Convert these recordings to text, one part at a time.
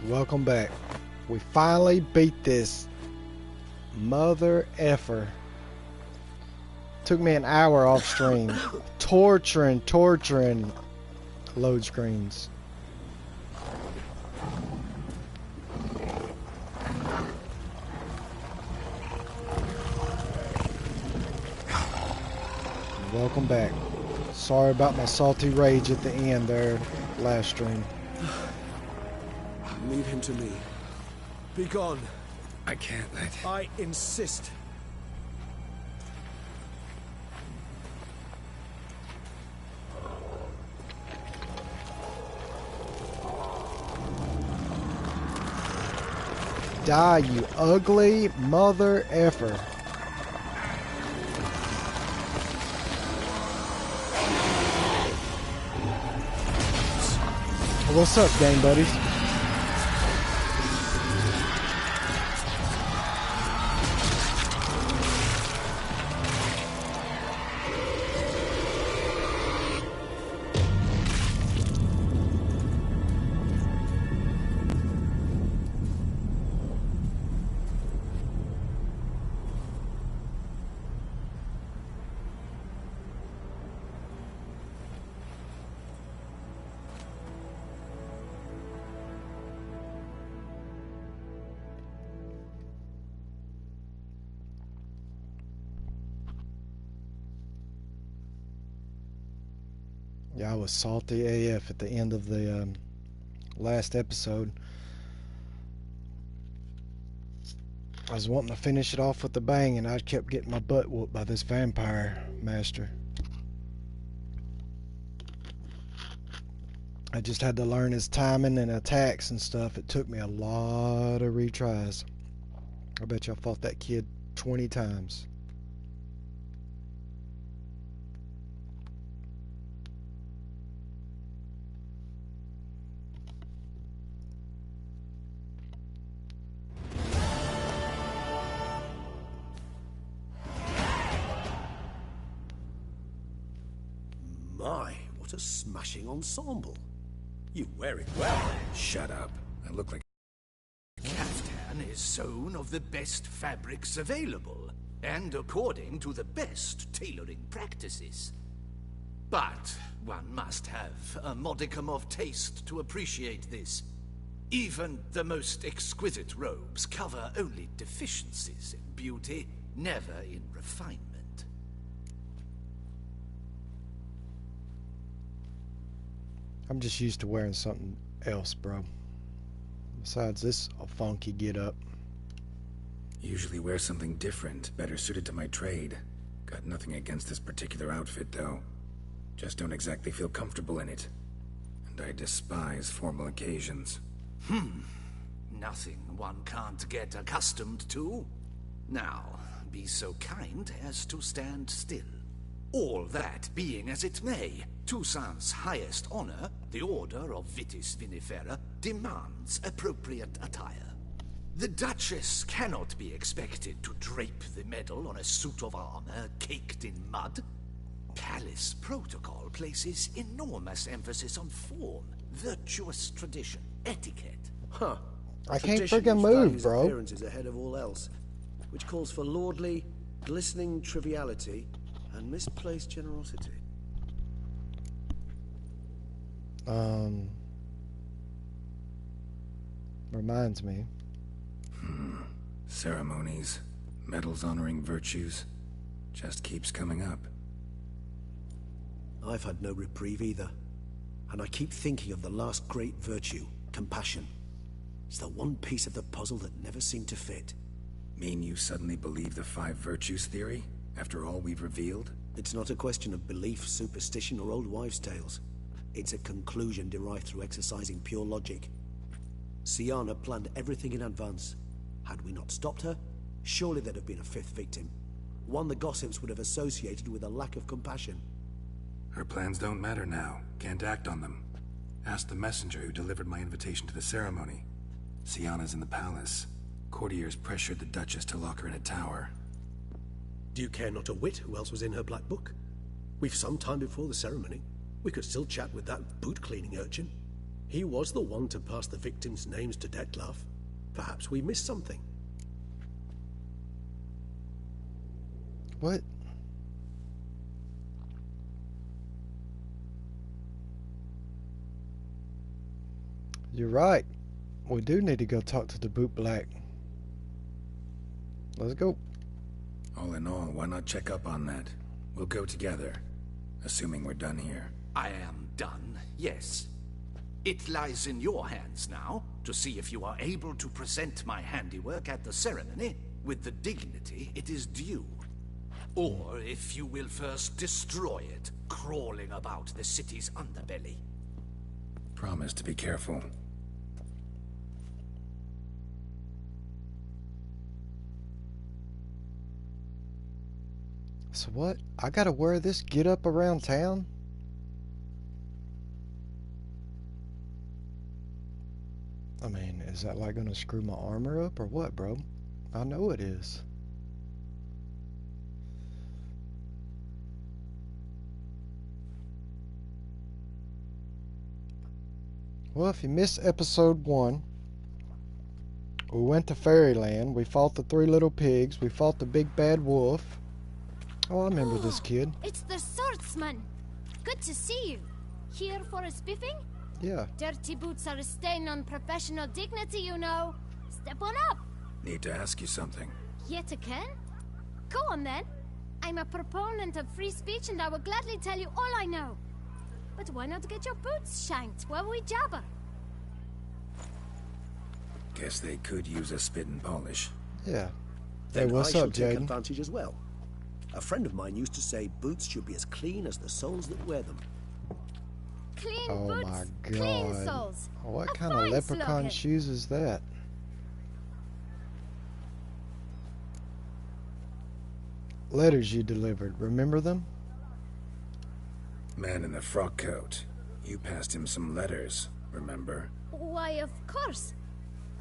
Welcome back. We finally beat this mother effer. Took me an hour off stream. torturing load screens. Welcome back. Sorry about my salty rage at the end there last stream. Leave him to me. Be gone. I can't let... I insist. Die, you ugly mother effer. What's up, game buddies? Yeah, I was salty AF at the end of the last episode. I was wanting to finish it off with a bang, and I kept getting my butt whooped by this vampire master. I just had to learn his timing and attacks and stuff. It took me a lot of retries. I bet you I fought that kid 20 times. My, what a smashing ensemble. You wear it well. Shut up. I look like... Caftan is sewn of the best fabrics available, and according to the best tailoring practices. But one must have a modicum of taste to appreciate this. Even the most exquisite robes cover only deficiencies in beauty, never in refinement. I'm just used to wearing something else, bro. Besides this, a funky get up. Usually wear something different, better suited to my trade. Got nothing against this particular outfit, though. Just don't exactly feel comfortable in it. And I despise formal occasions. Nothing one can't get accustomed to. Now, be so kind as to stand still. All that being as it may, Toussaint's highest honor, the Order of Vitis Vinifera, demands appropriate attire. The Duchess cannot be expected to drape the medal on a suit of armor caked in mud. Palace protocol places enormous emphasis on form, virtuous tradition, etiquette. Huh. I can't Tradition friggin' which move, values bro. appearances ahead of all else, which calls for lordly, glistening triviality and misplaced generosity. Reminds me. Ceremonies, medals honoring virtues, just keeps coming up. I've had no reprieve either, and I keep thinking of the last great virtue, compassion. It's the one piece of the puzzle that never seemed to fit. Mean you suddenly believe the 5 virtues theory, after all we've revealed? It's not a question of belief, superstition, or old wives' tales. It's a conclusion derived through exercising pure logic. Siana planned everything in advance. Had we not stopped her, surely there'd have been a 5th victim. One the gossips would have associated with a lack of compassion. Her plans don't matter now. Can't act on them. Ask the messenger who delivered my invitation to the ceremony. Siana's in the palace. Courtiers pressured the Duchess to lock her in a tower. Do you care not a whit who else was in her black book? We've some time before the ceremony. We could still chat with that boot-cleaning urchin. He was the one to pass the victims' names to Detlef. Perhaps we missed something. What? You're right. We do need to go talk to the boot black. Let's go. All in all, why not check up on that? We'll go together, assuming we're done here. I am done, yes. It lies in your hands now to see if you are able to present my handiwork at the ceremony with the dignity it is due. Or if you will first destroy it, crawling about the city's underbelly. Promise to be careful. So what? I gotta wear this get up around town? I mean, is that like gonna screw my armor up or what, bro? I know it is. Well, if you missed episode 1, we went to Fairyland, we fought the 3 little pigs, we fought the big bad wolf. Oh, I remember this kid. It's the swordsman. Good to see you. Here for a spiffing? Yeah. Dirty boots are a stain on professional dignity, you know. Step on up. Need to ask you something. Yet again? Go on then. I'm a proponent of free speech and I will gladly tell you all I know. But why not get your boots shanked while we jabber? Guess they could use a spit and polish. Yeah. Then Hey, what's I shall up, take Jaden? advantage as well. A friend of mine used to say boots should be as clean as the soles that wear them. Clean Oh boots, my clean god. soles. What A kind of fine leprechaun slogan. shoes is that? Letters you delivered, remember them? Man in the frock coat. You passed him some letters, remember? Why, of course.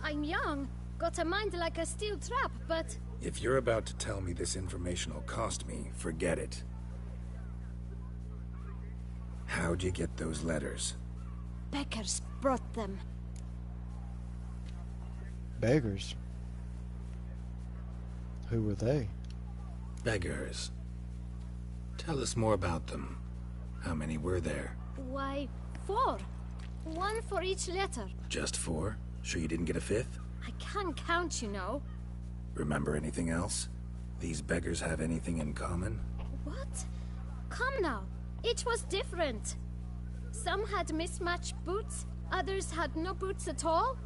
I'm young, got a mind like a steel trap, but... If you're about to tell me this information will cost me, forget it. How'd you get those letters? Beggars brought them. Beggars. Who were they? Beggars. Tell us more about them. How many were there? Why, 4. 1 for each letter. Just 4? Sure you didn't get a 5th? I can't count, you know. Remember anything else? These beggars have anything in common? What? Come now. Each was different. Some had mismatched boots, others had no boots at all.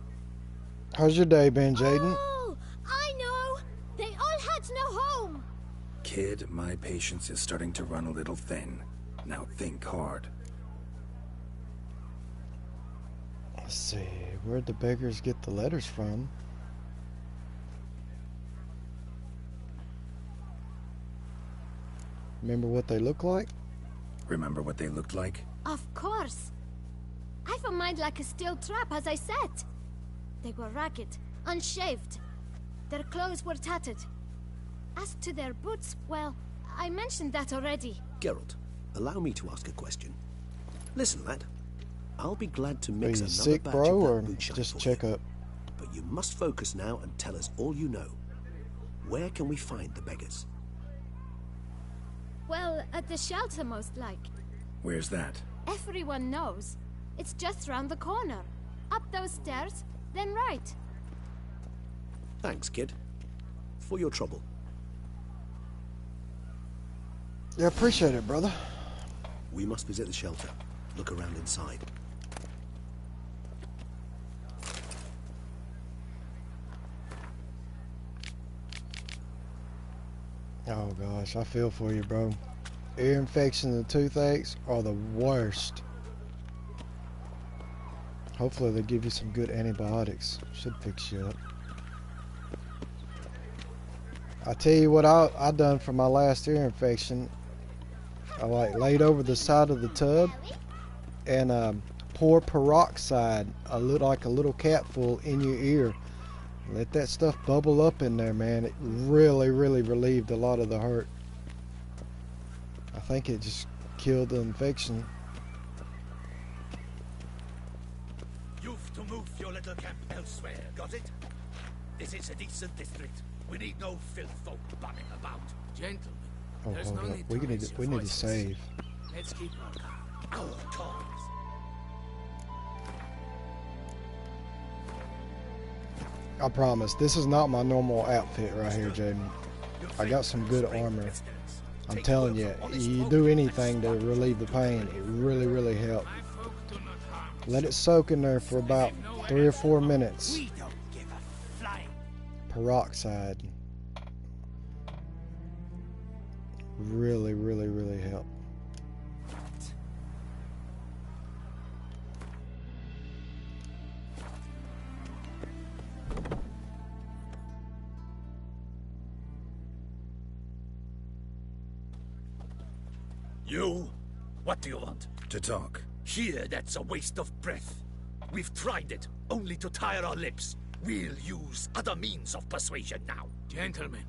How's your day been, Jaden? Oh, I know. They all had no home. Kid, my patience is starting to run a little thin. Now think hard. Let's see, where'd the beggars get the letters from? Remember what they look like? Remember what they looked like? Of course. I've a mind like a steel trap, as I said. They were ragged, unshaved. Their clothes were tattered. As to their boots, well, I mentioned that already. Geralt, allow me to ask a question. Listen, lad. I'll be glad to Are mix you another sick, batch bro, of or that boot shine just for check you. up? But you must focus now and tell us all you know. Where can we find the beggars? Well, at the shelter, most like. Where's that? Everyone knows. It's just round the corner. Up those stairs, then right. Thanks, kid. For your trouble. Yeah, appreciate it, brother. We must visit the shelter. Look around inside. Oh gosh, I feel for you, bro. Ear infection and toothaches are the worst. Hopefully they give you some good antibiotics. Should fix you up. I tell you what I done for my last ear infection. I like laid over the side of the tub and pour peroxide, like a little capful in your ear. Let that stuff bubble up in there, man. It really, really relieved a lot of the hurt. I think it just killed the infection. to move your little camp elsewhere, got it? This is a decent district. We need no filth folk bumming about. Gentlemen, Oh, there's hold no up. need We to need raise to, your we need to voices. save. Let's keep our calm. Our cause. I promise, this is not my normal outfit right here, Jaden. I got some good armor. I'm telling you, you do anything to relieve the pain, it really, really helps. My folk do not harm. Let it soak in there for about 3 or 4 minutes. We don't give a flying. Peroxide. Really, really, really help. You? What do you want? To talk. Here, that's a waste of breath. We've tried it, only to tire our lips. We'll use other means of persuasion now. Gentlemen,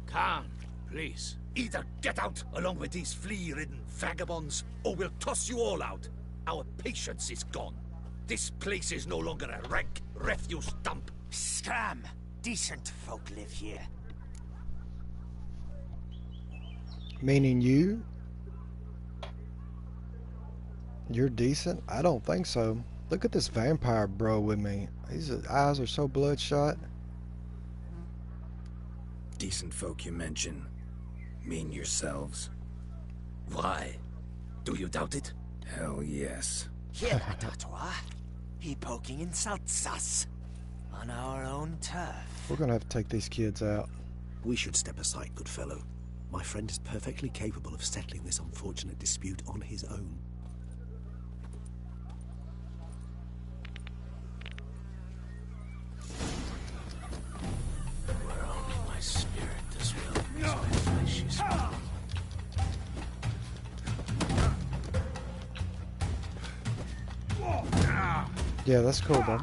calm, please. Either get out along with these flea-ridden vagabonds, or we'll toss you all out. Our patience is gone. This place is no longer a rank refuse dump. Scram! Decent folk live here. Meaning you? You're decent? I don't think so. Look at this vampire bro with me. His eyes are so bloodshot. Decent folk you mention. Mean yourselves? Why? Do you doubt it? Hell yes. Hear that, Artois? He poking insults us. On our own turf. We're gonna have to take these kids out. We should step aside, good fellow. My friend is perfectly capable of settling this unfortunate dispute on his own. Where only my spirit does will, as my flesh is weak. Yeah, that's cool, bro.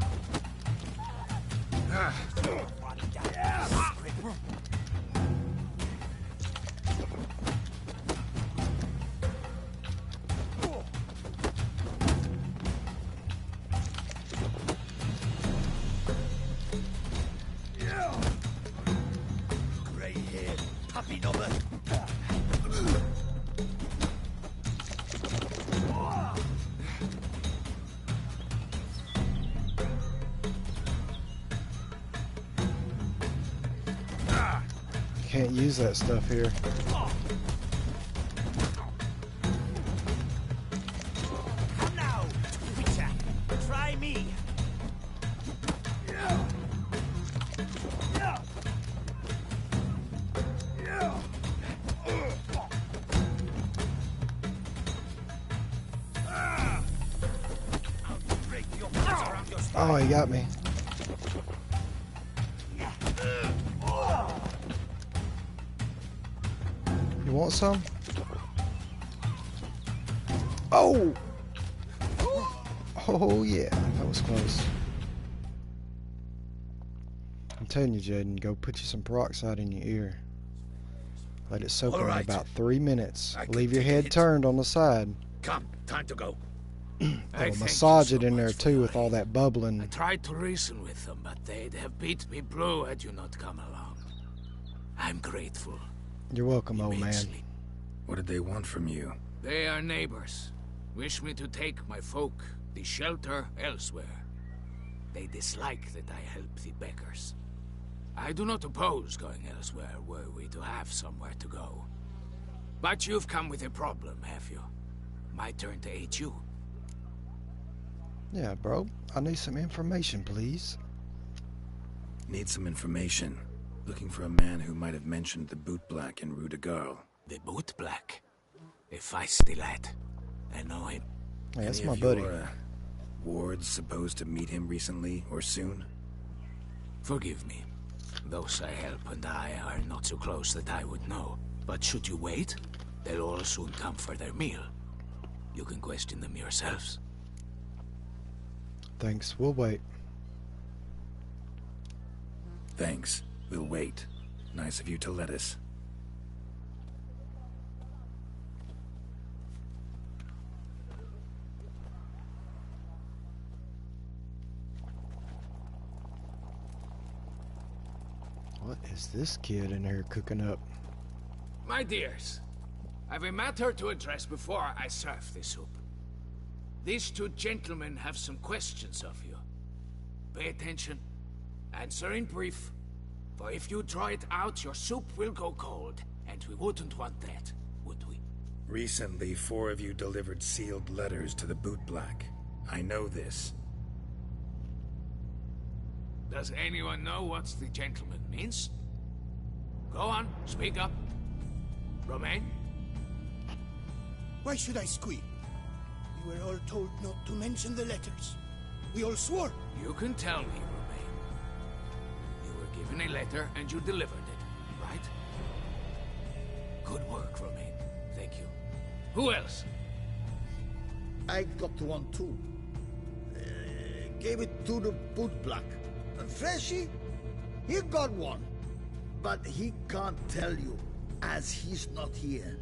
Grey-haired puppy knobber. Can't use that stuff here. Come now, Witcher. Try me. Oh, he got me. You want some? Oh! Oh yeah, that was close. I'm telling you, Jaden, go put you some peroxide in your ear. Let it soak All in right. about 3 minutes. I could Leave your take a head hit. turned on the side. Come, time to go. I Oh, thank massage you it so in there much for too your with all aid. that bubbling. I tried to reason with them, but they'd have beat me blue had you not come along. I'm grateful. You're welcome, old man. Immensely. What did they want from you? They are neighbors. Wish me to take my folk, the shelter, elsewhere. They dislike that I help the beggars. I do not oppose going elsewhere were we to have somewhere to go. But you've come with a problem, have you? My turn to aid you. Yeah, bro. I need some information, please. Need some information. Looking for a man who might have mentioned the boot black in Rue de Garl. The boot black. A feisty lad. I know him. Yeah, that's Any my of buddy. your, wards supposed to meet him recently or soon? Forgive me. Those I help and I are not so close that I would know. But should you wait, they'll all soon come for their meal. You can question them yourselves. Thanks. We'll wait. Thanks. We'll wait. Nice of you to let us. What is this kid in here cooking up? My dears, I've a matter to address before I serve the soup. These two gentlemen have some questions of you. Pay attention. Answer in brief. For if you draw it out, your soup will go cold. And we wouldn't want that, would we? Recently, 4 of you delivered sealed letters to the bootblack. I know this. Does anyone know what the gentleman means? Go on, speak up. Romain? Why should I squeal? We were all told not to mention the letters. We all swore. You can tell me, Romain. You were given a letter and you delivered it, right? Good work, Romain. Thank you. Who else? I got one too. Gave it to the bootblack. Freshie, he got one. But he can't tell you, as he's not here.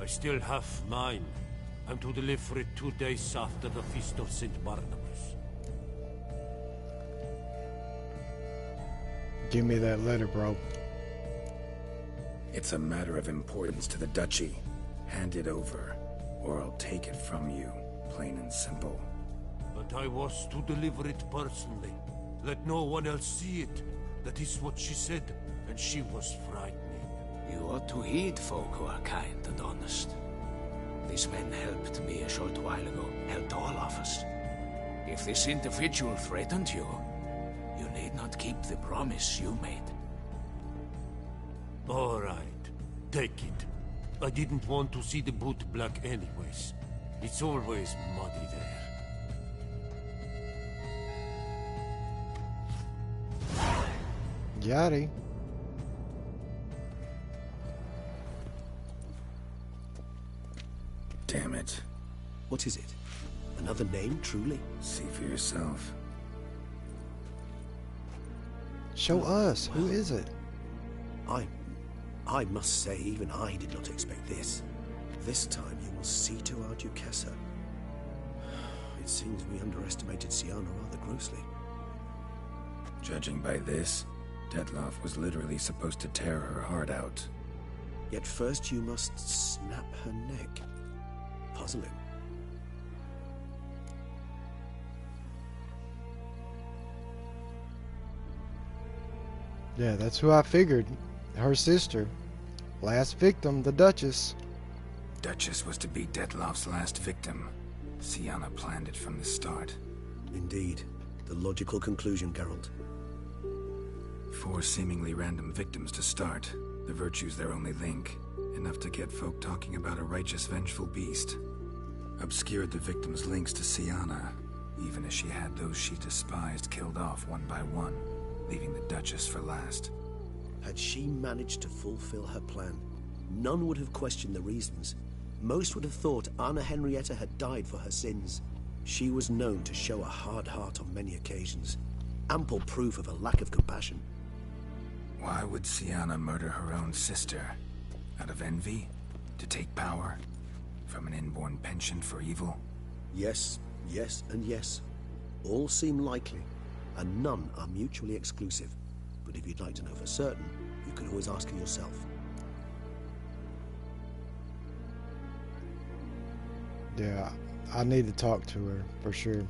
I still have mine. I'm to deliver it 2 days after the Feast of St. Barnabas. Give me that letter, bro. It's a matter of importance to the Duchy. Hand it over, or I'll take it from you, plain and simple. But I was to deliver it personally. Let no one else see it. That is what she said, and she was frightening. You ought to heed folk who are kind and honest. These men helped me a short while ago, helped all of us. If this individual threatened you, you need not keep the promise you made. All right, take it. I didn't want to see the bootblack anyways. It's always muddy there. Yachty. Damn it. What is it? Another name, truly? See for yourself. Show us. Who is it? I must say, even I did not expect this. This time you will see to our Duchessa. It seems we underestimated Siana rather grossly. Judging by this, Detloff was literally supposed to tear her heart out. Yet first you must snap her neck. Puzzling. Yeah, that's who I figured. Her sister. Last victim, the Duchess. Duchess was to be Detloff's last victim. Siana planned it from the start. Indeed. The logical conclusion, Geralt. 4 seemingly random victims to start. The virtue's their only link. Enough to get folk talking about a righteous, vengeful beast. Obscured the victims' links to Siana, even as she had those she despised killed off one by one, leaving the Duchess for last. Had she managed to fulfill her plan, none would have questioned the reasons. Most would have thought Anna Henrietta had died for her sins. She was known to show a hard heart on many occasions. Ample proof of a lack of compassion. Why would Siana murder her own sister? Out of envy? To take power? From an inborn penchant for evil? Yes, yes, and yes. All seem likely, and none are mutually exclusive. But if you'd like to know for certain, you can always ask her yourself. Yeah, I need to talk to her, for sure.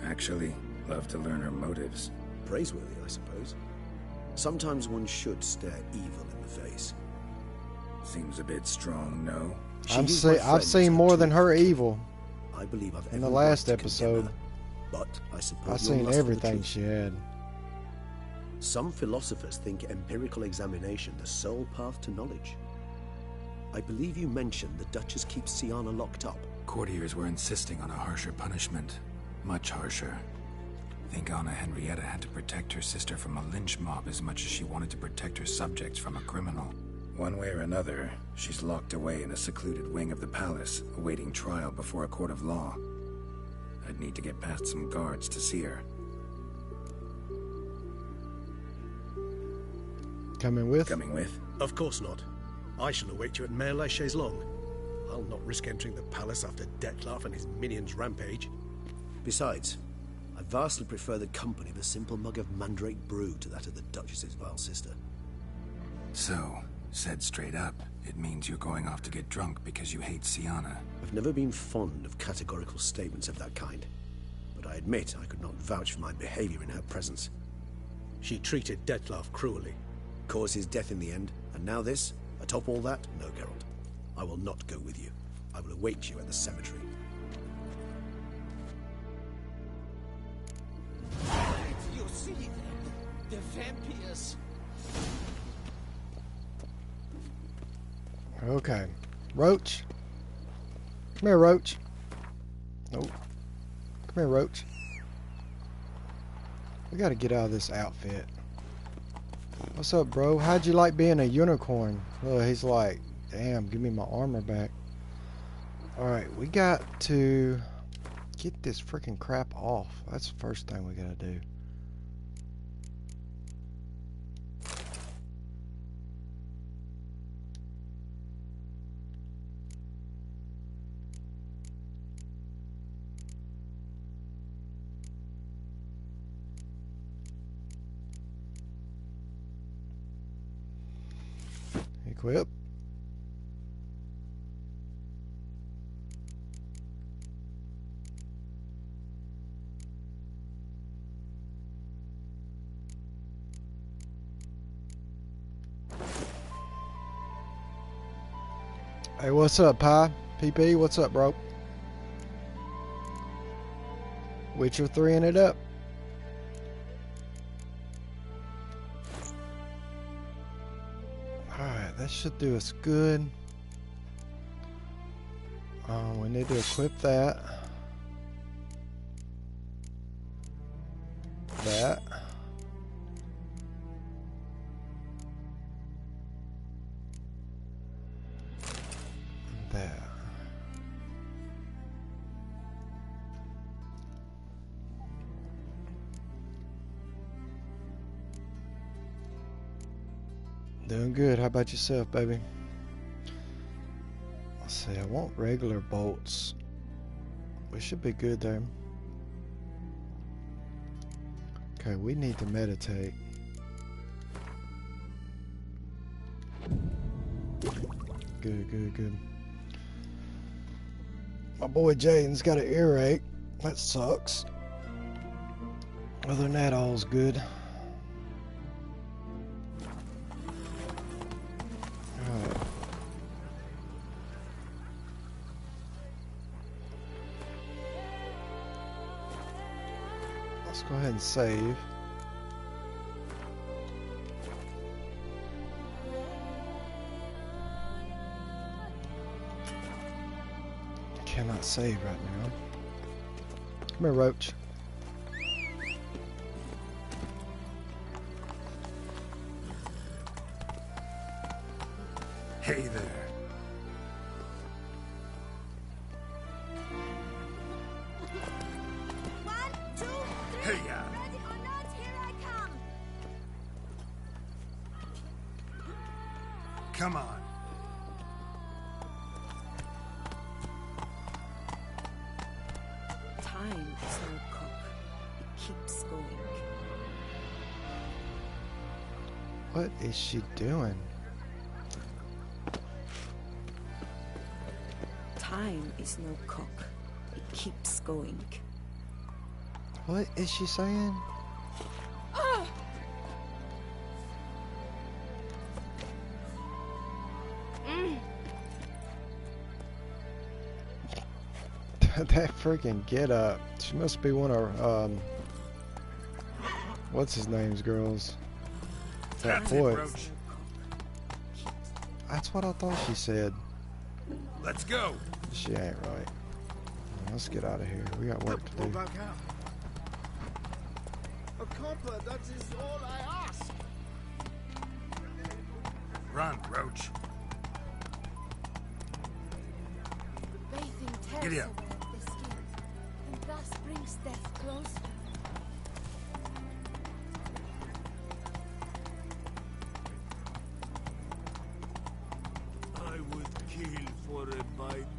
Actually, love to learn her motives. Praiseworthy, I suppose. Sometimes one should stare evil in the face. Seems a bit strong, no? I've seen more than her evil. I believe I've in the last episode. Her, but I suppose I've seen everything she had. Some philosophers think empirical examination the sole path to knowledge. I believe you mentioned the Duchess keeps Siana locked up. Courtiers were insisting on a harsher punishment. Much harsher. Think Anna Henrietta had to protect her sister from a lynch mob as much as she wanted to protect her subjects from a criminal. One way or another, she's locked away in a secluded wing of the palace, awaiting trial before a court of law. I'd need to get past some guards to see her. Coming with? Coming with? Of course not. I shall await you at Mare la Chaise-Longue. I'll not risk entering the palace after Detloff and his minions rampage. Besides, I vastly prefer the company of a simple mug of mandrake brew to that of the Duchess's vile sister. So, said straight up, it means you're going off to get drunk because you hate Sienna. I've never been fond of categorical statements of that kind, but I admit I could not vouch for my behavior in her presence. She treated Dettlaff cruelly, caused his death in the end, and now this? Atop all that? No, Geralt. I will not go with you. I will await you at the cemetery. You see them? The vampires. Okay. Roach. Come here, Roach. Nope. Come here, Roach. We gotta get out of this outfit. What's up, bro? How'd you like being a unicorn? Well, he's like, damn, give me my armor back. Alright, we got to get this freaking crap off. That's the first thing we gotta do. Equip. Hey, what's up, Pi? PP, what's up, bro? Witcher 3 in it up. Alright, that should do us good. We need to equip that. That. That. Doing good. How about yourself, baby? Let's see. I want regular bolts. We should be good there. Okay, we need to meditate. Good, good, good. My boy Jaden's got an earache. That sucks. Other than that, all's good. Alright. Let's go ahead and save. Cannot save right now. Come here, Roach. Hey there. One, two, three. Hey, ya. Ready or not, here I come. Come on. Time is no cock. It keeps going. What is she doing? Time is no cock. It keeps going. What is she saying? That freaking get up. She must be one of what's his name's girls. That That's it, boy. Roach. That's what I thought she said. Let's go. She ain't right. Let's get out of here. We got work to do. Back out. A copper, that is all I ask. Run, Roach. Bathing Giddy tears up. away the skin, and thus brings death closer. I would kill for a bite.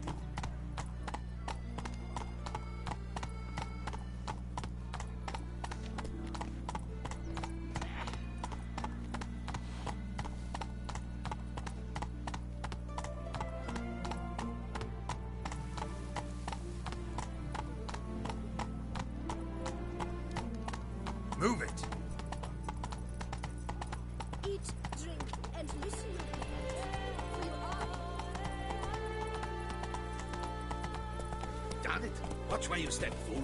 Move it. Eat, drink, and listen. For you are. Damn it! Watch where you step, fool.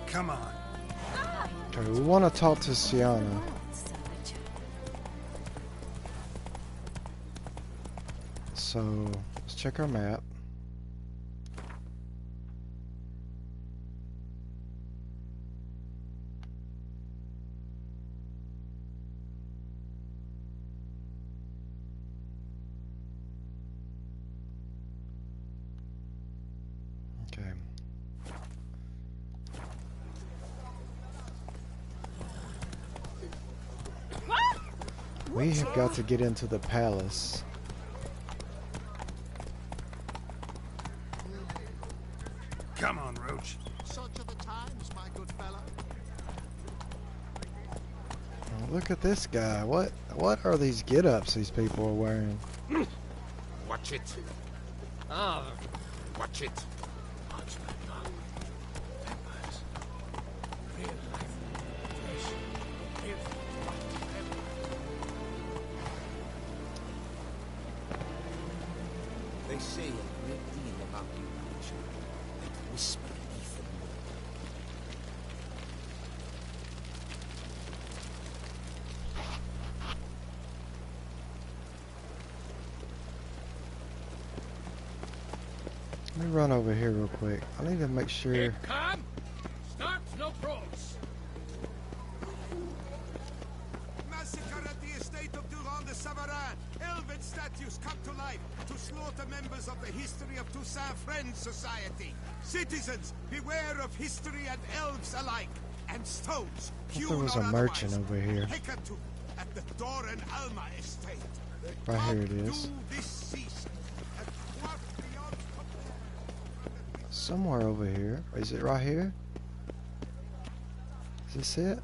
Come on. Okay, we want to talk to Sienna. So, let's check our map. Okay. We have got to get into the palace. Come on, Roach. Such are the times, my good fellow. Oh, look at this guy. What are these get-ups these people are wearing? Watch it. Ah, watch it. They say a great deal about you, Richard. That whisper beneath the moon. Let me run over here real quick. I need to make sure. Calm! Start no probes! Massacre at the estate of Durand de Savarin. Elven statues come to life to slaughter members of the History of Toussaint Friends Society. Citizens, beware of history and elves alike. And stones, I thought there was a merchant over here. Hecatu at the Doran Alma estate. Right here it is. Do this season, and quaff beyond compare. Somewhere over here. Is it right here? Is this it?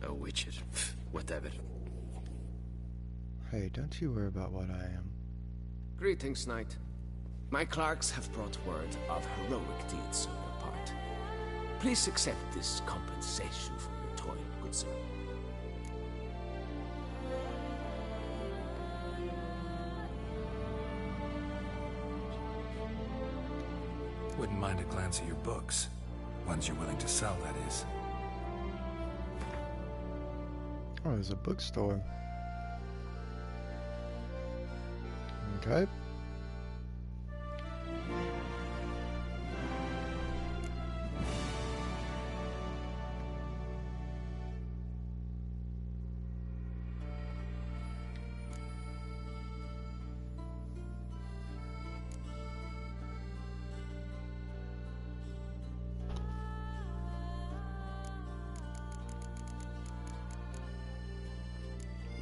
Oh, witches. Whatever. Hey, don't you worry about what I am. Greetings, knight. My clerks have brought word of heroic deeds on your part. Please accept this compensation for your toil, good sir. Wouldn't mind a glance at your books. Ones you're willing to sell, that is. Oh, there's a bookstore. Okay.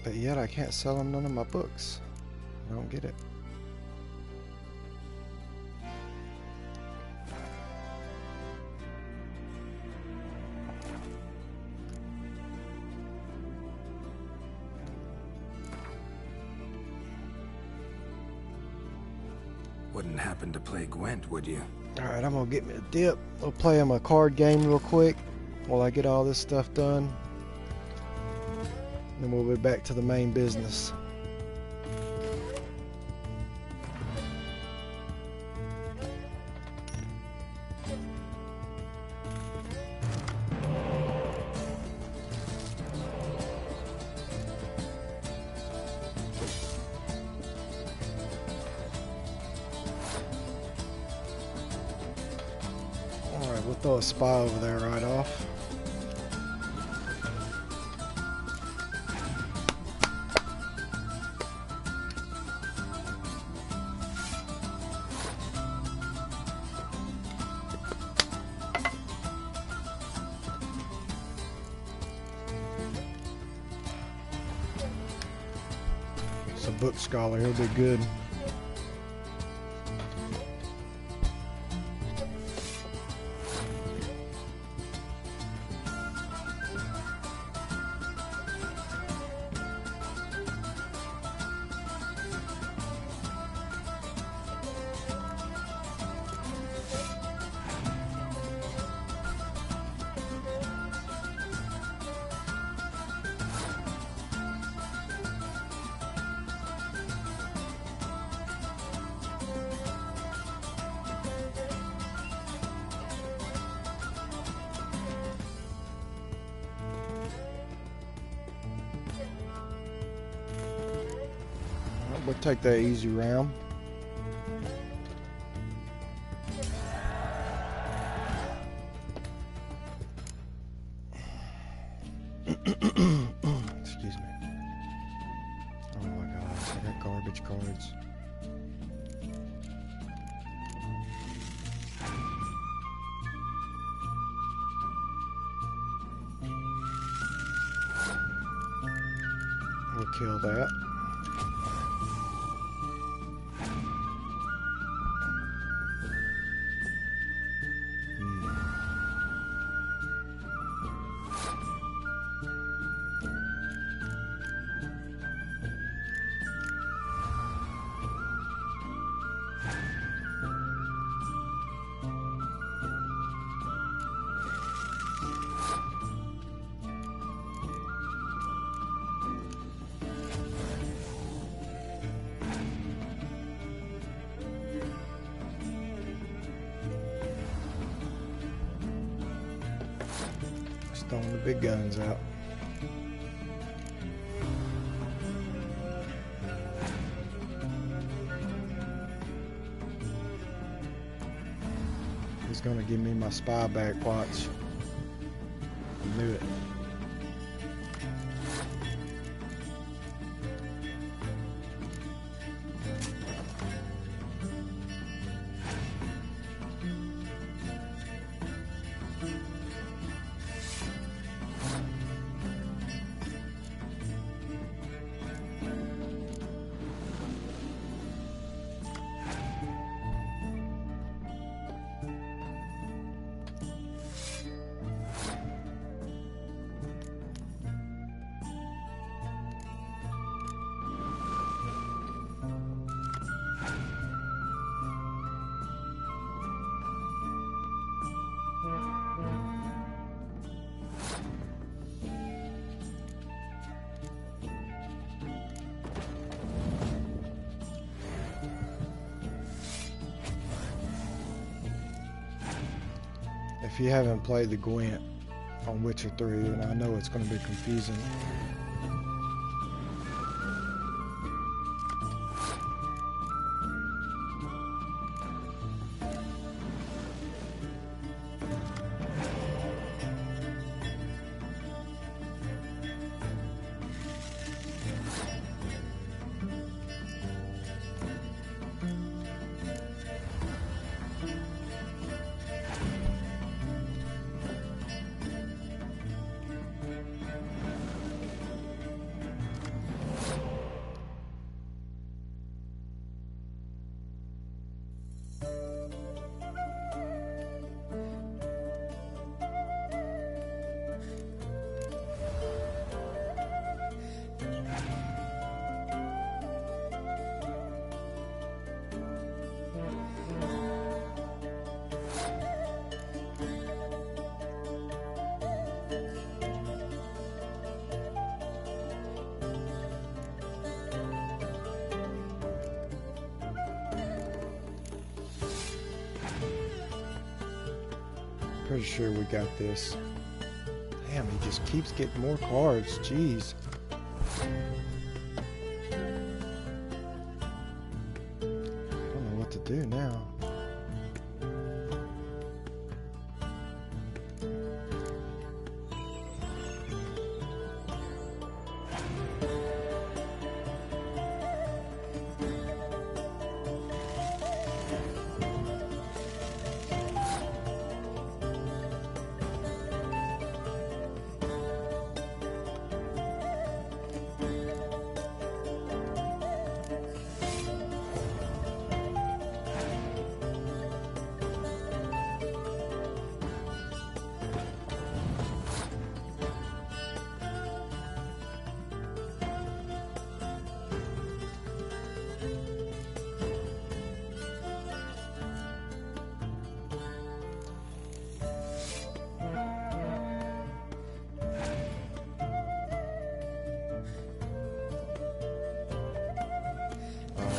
But yet I can't sell them none of my books. I don't get it. Wouldn't happen to play Gwent, would you? Alright, I'm gonna get me a dip. We'll play him a card game real quick while I get all this stuff done. Then we'll be back to the main business. Alright, we'll throw a spy over there right off. It's a book scholar, he'll be good. We'll take that easy round. Excuse me. Oh my gosh, I got garbage cards. We'll kill that. Throwing the big guns out. He's gonna give me my spy back, watch. I knew it. If you haven't played the Gwent on Witcher 3, and I know it's going to be confusing. Pretty sure we got this. Damn, he just keeps getting more cards. Jeez. I don't know what to do now.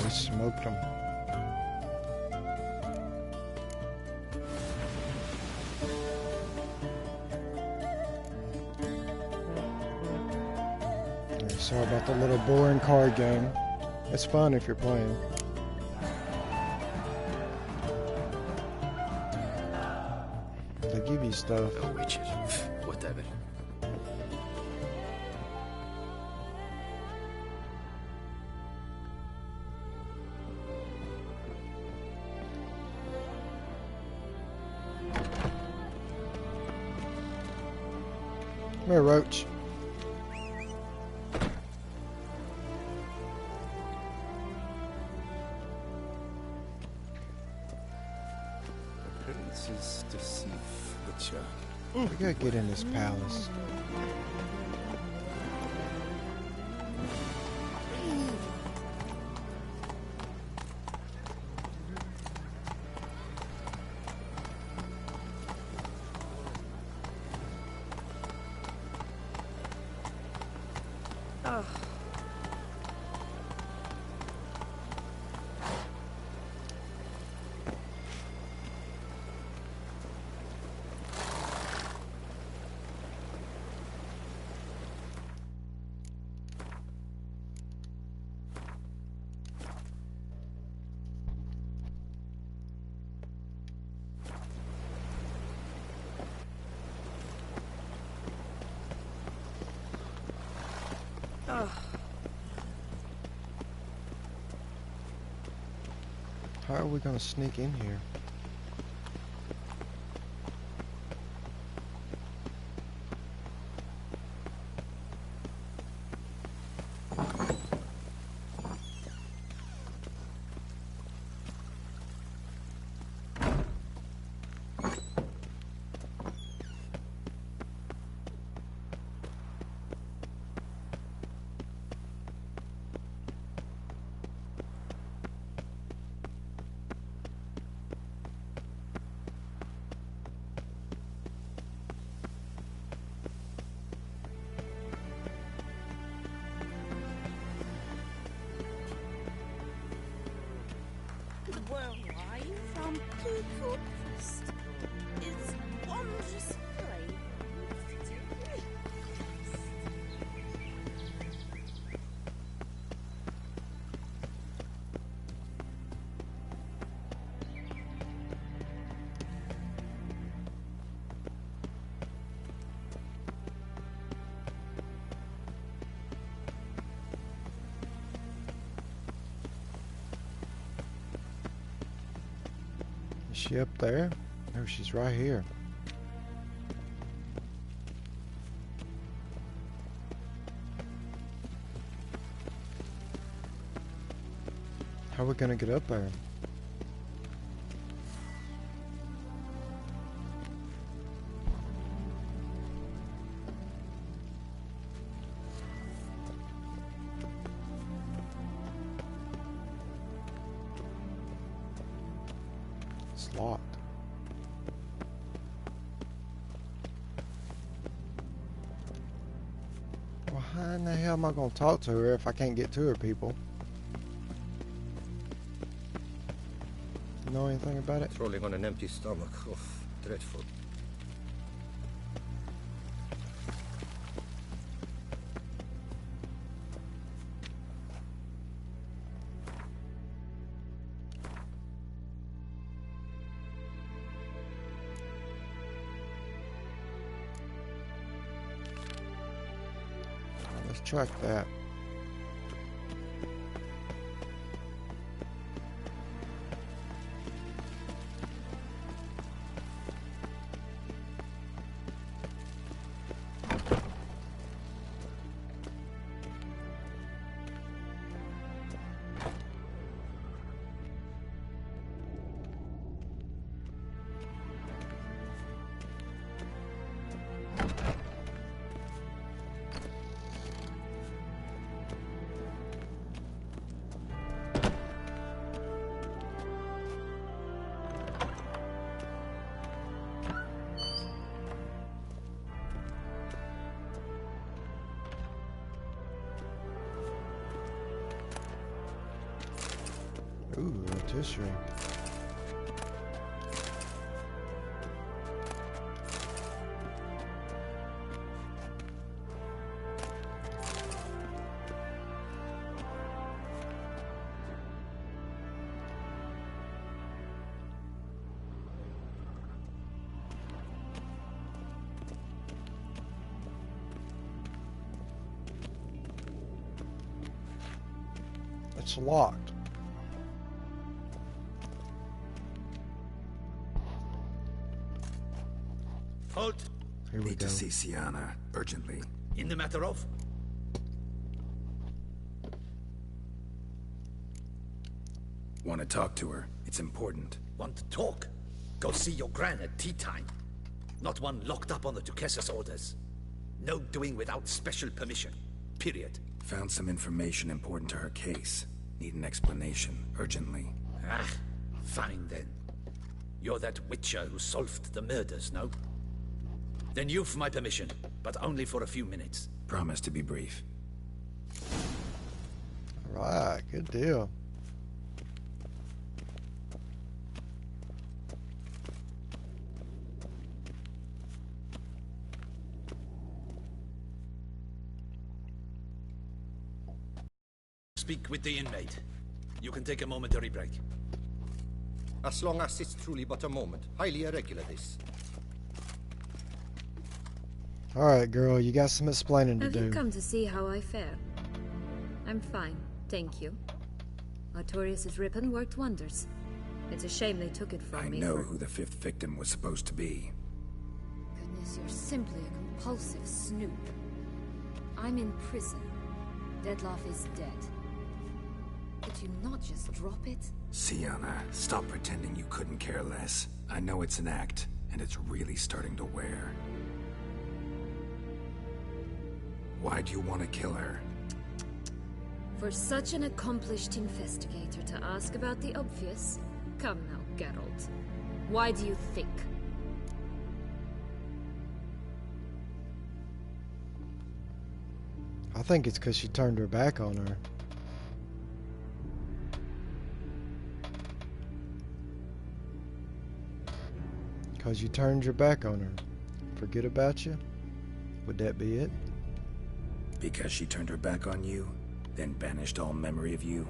Smoked them. Sorry about the little boring card game. It's fun if you're playing. They give you stuff. Oh, witches. Whatever. Come here, Roach. The prince's deceive Witcher. We gotta get in this palace. How are we gonna sneak in here? Where are you from, people? It's wondrous play. Is she up there? No, she's right here. How are we gonna get up there? It's locked. Well, how in the hell am I gonna talk to her if I can't get to her, people? You know anything about it? Rolling on an empty stomach. Oh, dreadful. Let's track that. Ooh, rotisserie. It's locked. Halt! Here we Need go. to see Sienna, urgently. In the matter of? Want to talk to her. It's important. Want to talk? Go see your gran at tea time. Not one locked up on the Duquesse's orders. No doing without special permission. Period. Found some information important to her case. Need an explanation, urgently. Ah, fine then. You're that witcher who solved the murders, no? Then you've my permission, but only for a few minutes. Promise to be brief. Right, good deal. Speak with the inmate. You can take a momentary break. As long as it's truly but a moment. Highly irregular, this. Alright, girl, you got some explaining to Have do. you come to see how I fare? I'm fine, thank you. Artorius' ribbon worked wonders. It's a shame they took it from I me. know who the 5th victim was supposed to be. Goodness, you're simply a compulsive snoop. I'm in prison. Deadloff is dead. Could you not just drop it? Sienna, stop pretending you couldn't care less. I know it's an act, and it's really starting to wear. Why'd you want to kill her? For such an accomplished investigator to ask about the obvious? Come now, Geralt. Why do you think? I think it's because she turned her back on her. Because you turned your back on her. Forget about you? Would that be it? Because she turned her back on you, then banished all memory of you?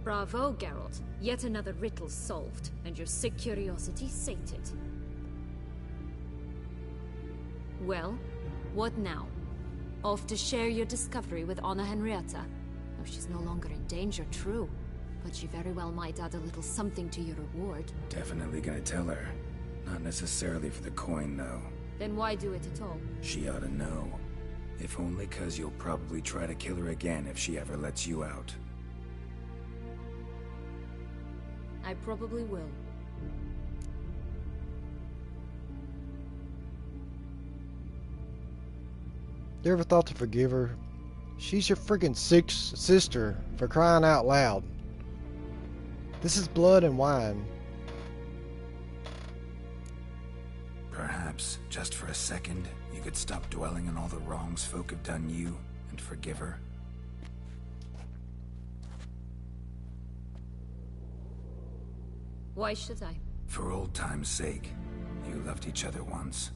Bravo, Geralt. Yet another riddle solved, and your sick curiosity sated. Well, what now? Off to share your discovery with Anna Henrietta? Oh, she's no longer in danger, true. But she very well might add a little something to your reward. Definitely gonna tell her. Not necessarily for the coin, though. Then why do it at all? She ought to know. If only 'cause you'll probably try to kill her again if she ever lets you out. I probably will. You ever thought to forgive her? She's your freaking sister, for crying out loud. This is blood and wine. Perhaps, just for a second, you could stop dwelling on all the wrongs folk have done you and forgive her. Why should I? For old time's sake. You loved each other once.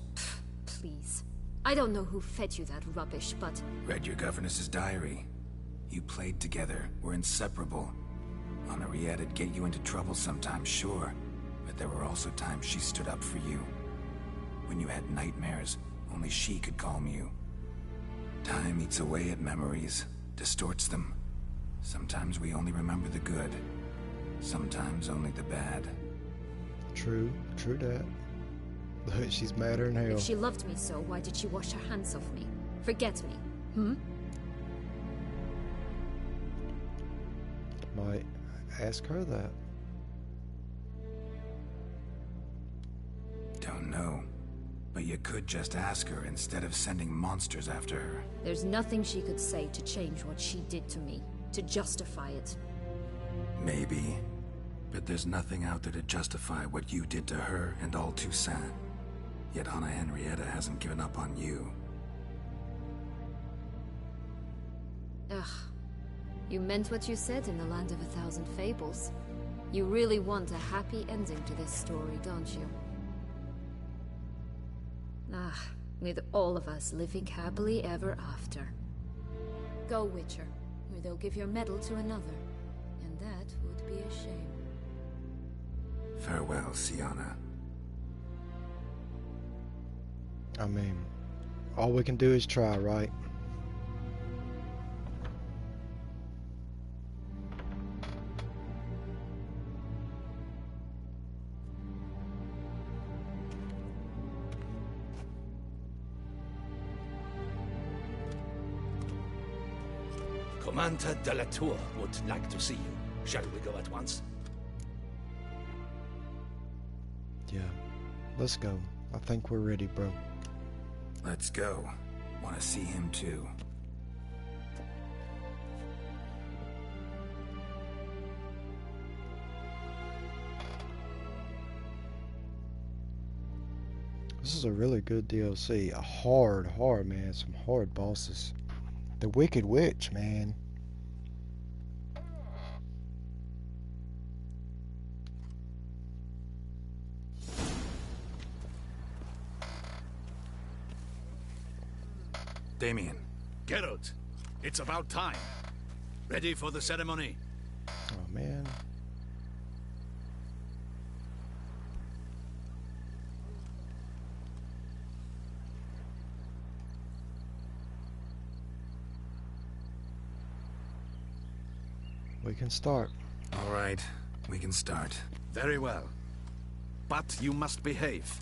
Please. I don't know who fed you that rubbish, but... Read your governess's diary. You played together, were inseparable. Henriette'd get you into trouble sometimes, sure. But there were also times she stood up for you. When you had nightmares, only she could calm you. Time eats away at memories, distorts them. Sometimes we only remember the good. Sometimes only the bad. True that. Look, she's madder than hell. If she loved me so, why did she wash her hands off me? Forget me, Might ask her that. Don't know. But you could just ask her instead of sending monsters after her. There's nothing she could say to change what she did to me, to justify it. Maybe. But there's nothing out there to justify what you did to her and all Toussaint. Yet Anna Henrietta hasn't given up on you. Ugh. You meant what you said in the Land of a Thousand Fables. You really want a happy ending to this story, don't you? Ah, with all of us living happily ever after. Go, Witcher, or they'll give your medal to another. And that would be a shame. Farewell, Sienna. I mean, all we can do is try, right? Commander de la Tour would like to see you. Shall we go at once? Yeah, let's go. I think we're ready, bro. Let's go. Want to see him too. This is a really good DLC. A hard, man. Some hard bosses. The Wicked Witch, man. Damien. Geralt, it's about time. Ready for the ceremony? Oh, man. We can start. All right, we can start. Very well. But you must behave.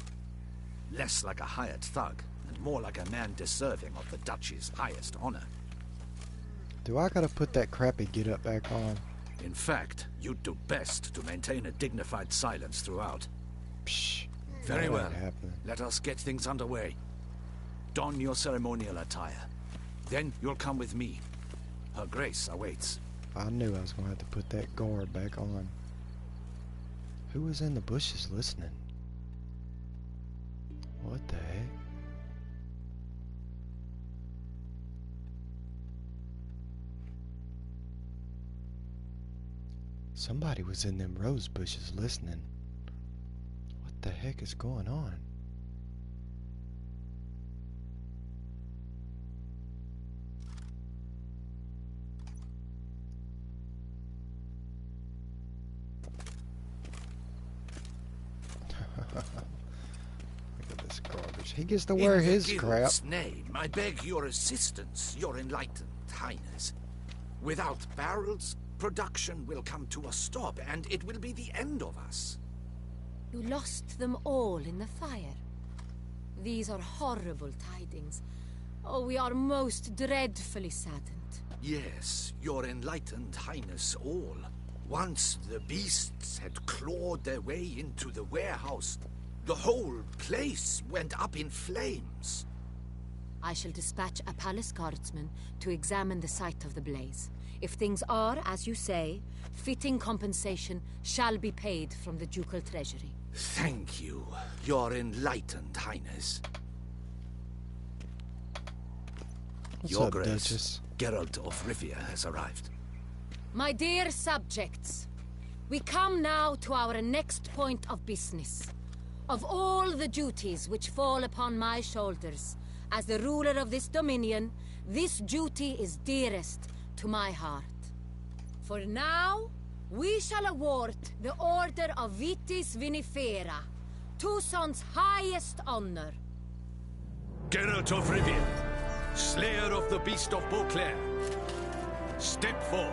Less like a hired thug, and more like a man deserving of the Duchy's highest honor. Do I gotta put that crappy get-up back on? In fact, you'd do best to maintain a dignified silence throughout. Psh. Very well. Let us get things underway. Don your ceremonial attire. Then you'll come with me. Her Grace awaits. I knew I was gonna have to put that guard back on. Who was in the bushes listening? What the heck? Somebody was in them rose bushes listening. What the heck is going on? Look at this garbage. He gets to wear his crap. In the name, I beg your assistance, your enlightened highness. Without barrels, production will come to a stop, and it will be the end of us. You lost them all in the fire. These are horrible tidings. Oh, we are most dreadfully saddened. Yes, your enlightened highness all. Once the beasts had clawed their way into the warehouse, the whole place went up in flames. I shall dispatch a palace guardsman to examine the site of the blaze. If things are, as you say, fitting compensation shall be paid from the ducal treasury. Thank you, your enlightened highness. What's Your up, Grace, Duchess? Geralt of Rivia has arrived. My dear subjects, we come now to our next point of business. Of all the duties which fall upon my shoulders, as the ruler of this dominion, this duty is dearest to my heart. For now, we shall award the Order of Vitis Vinifera, Tucson's highest honor. Geralt of Rivia, Slayer of the Beast of Beauclair, step forth.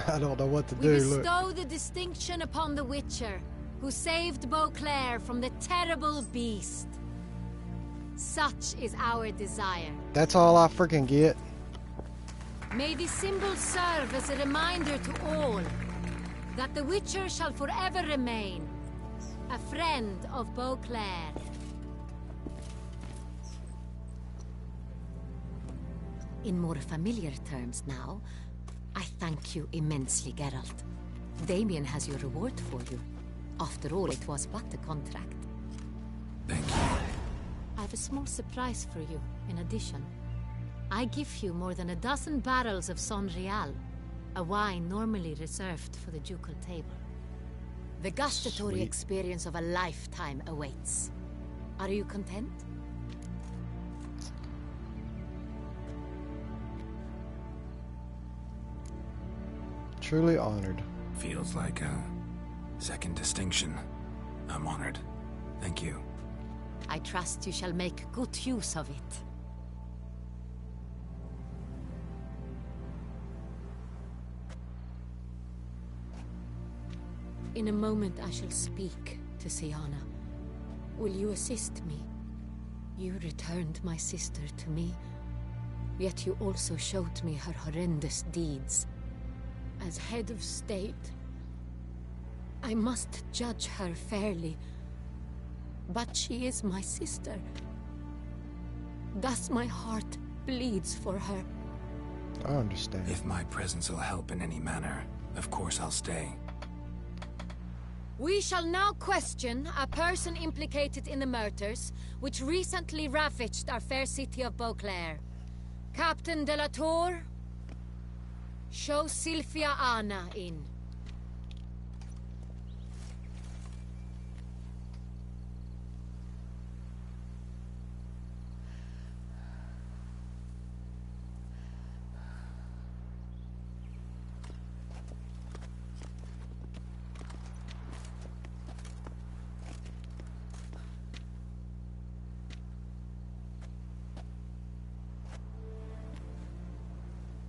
I don't know what to We do. bestow Look. the distinction upon the Witcher, who saved Beauclair from the terrible beast. Such is our desire. That's all I freaking get. May this symbol serve as a reminder to all that the Witcher shall forever remain a friend of Beauclair. In more familiar terms now, I thank you immensely, Geralt. Damien has your reward for you. After all, it was but a contract. Thank you. I have a small surprise for you, in addition. I give you more than a dozen barrels of Son Real, a wine normally reserved for the ducal table. The gustatory Sweet. experience of a lifetime awaits. Are you content? Truly honored. Feels like a second distinction. I'm honored. Thank you. I trust you shall make good use of it. In a moment I shall speak to Siana. Will you assist me? You returned my sister to me, yet you also showed me her horrendous deeds. As head of state, I must judge her fairly, but she is my sister. Thus my heart bleeds for her. I understand. If my presence will help in any manner, of course I'll stay. We shall now question a person implicated in the murders which recently ravaged our fair city of Beauclair. Captain de la Tour, show Sylvia Anna in.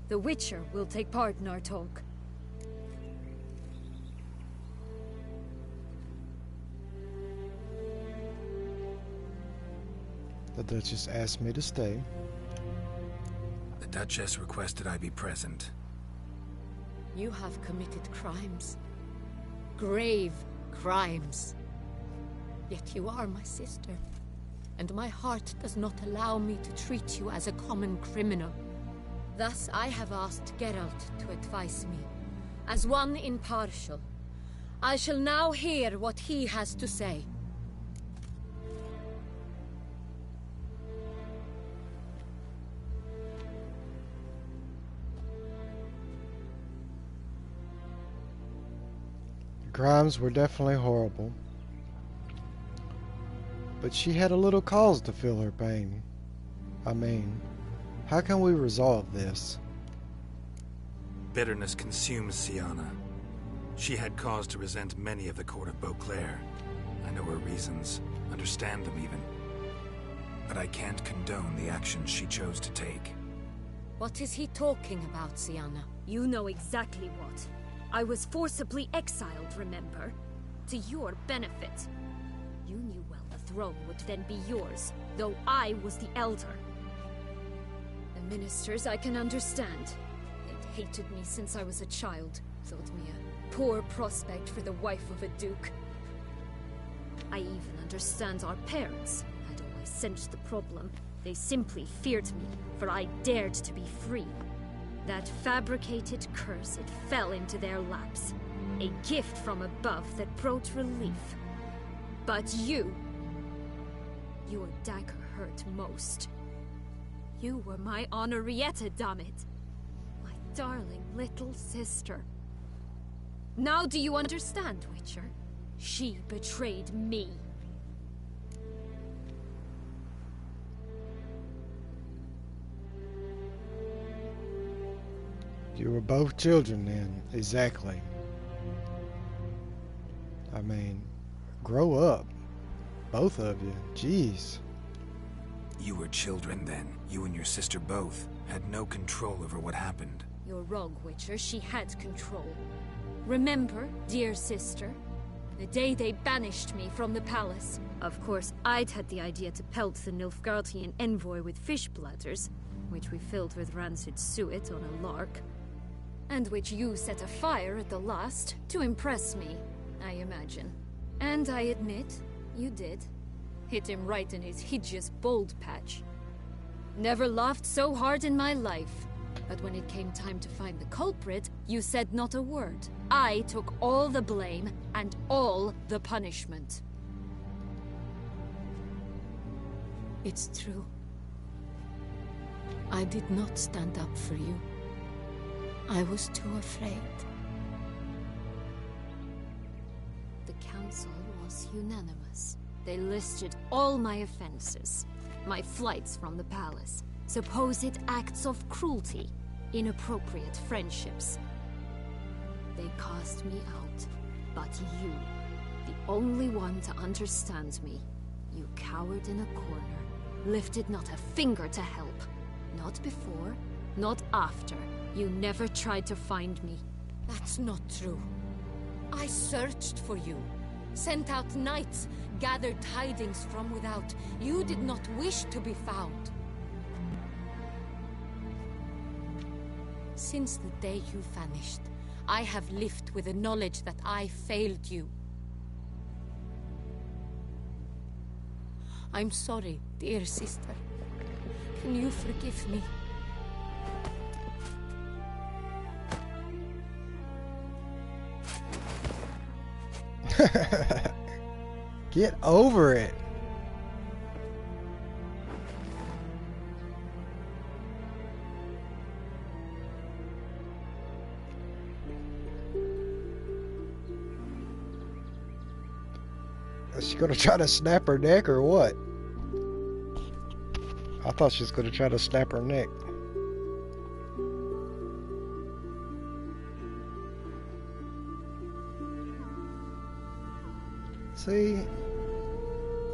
The Witcher will take part in our talk. The Duchess asked me to stay. The Duchess requested I be present. You have committed crimes. Grave crimes. Yet you are my sister, and my heart does not allow me to treat you as a common criminal. Thus I have asked Geralt to advise me, as one impartial. I shall now hear what he has to say. The crimes were definitely horrible, but she had a little cause to feel her pain. I mean, how can we resolve this? Bitterness consumes Siana. She had cause to resent many of the court of Beauclair. I know her reasons, understand them even. But I can't condone the actions she chose to take. What is he talking about, Siana? You know exactly what. I was forcibly exiled, remember? To your benefit. You knew well the throne would then be yours, though I was the elder. The ministers I can understand. They'd hated me since I was a child, thought me a poor prospect for the wife of a duke. I even understand our parents had always sensed the problem. They simply feared me, for I dared to be free. That fabricated curse, it fell into their laps. A gift from above that brought relief. But you... your dagger hurt most. You were my Henrietta, dammit. My darling little sister. Now do you understand, Witcher? She betrayed me. You were both children then, exactly. I mean, grow up. Both of you. Jeez. You were children then. You and your sister both had no control over what happened. You're wrong, Witcher. She had control. Remember, dear sister, the day they banished me from the palace. Of course, I'd had the idea to pelt the Nilfgaardian envoy with fish bladders, which we filled with rancid suet on a lark. And which you set afire at the last, to impress me, I imagine. And I admit, you did. Hit him right in his hideous bald patch. Never laughed so hard in my life. But when it came time to find the culprit, you said not a word. I took all the blame and all the punishment. It's true. I did not stand up for you. I was too afraid. The council was unanimous. They listed all my offenses. My flights from the palace, supposed acts of cruelty, inappropriate friendships. They cast me out, but you, the only one to understand me, you cowered in a corner, lifted not a finger to help. Not before, not after. You never tried to find me. That's not true. I searched for you, sent out knights, gathered tidings from without. You did not wish to be found. Since the day you vanished, I have lived with the knowledge that I failed you. I'm sorry, dear sister. Can you forgive me? Get over it. Is she gonna try to snap her neck or what? I thought she was gonna try to snap her neck. See,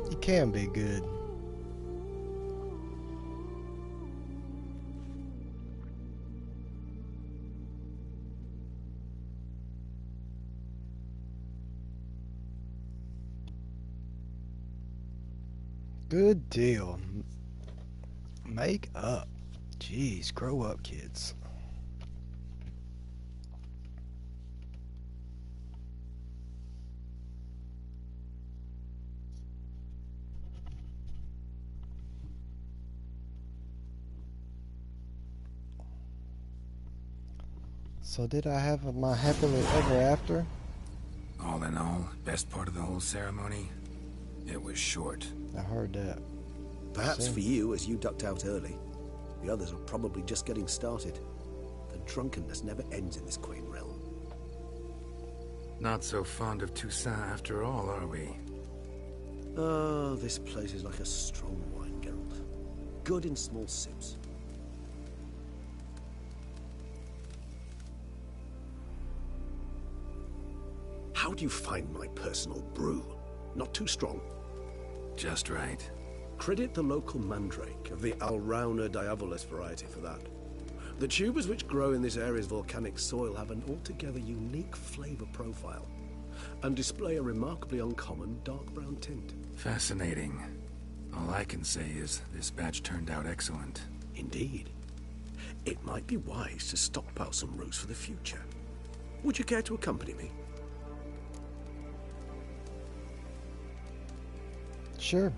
you can be good. Good deal. Make up. Jeez, grow up, kids. So did I have my happily ever after? All in all, best part of the whole ceremony? It was short. I heard that. Perhaps for you, as you ducked out early. The others are probably just getting started. The drunkenness never ends in this quaint realm. Not so fond of Toussaint after all, are we? Oh, this place is like a strong wine, Geralt. Good in small sips. How do you find my personal brew? Not too strong? Just right. Credit the local mandrake of the Alrauna diavolis variety for that. The tubers which grow in this area's volcanic soil have an altogether unique flavor profile and display a remarkably uncommon dark brown tint. Fascinating. All I can say is this batch turned out excellent. Indeed. It might be wise to stockpile some roots for the future. Would you care to accompany me? Sure.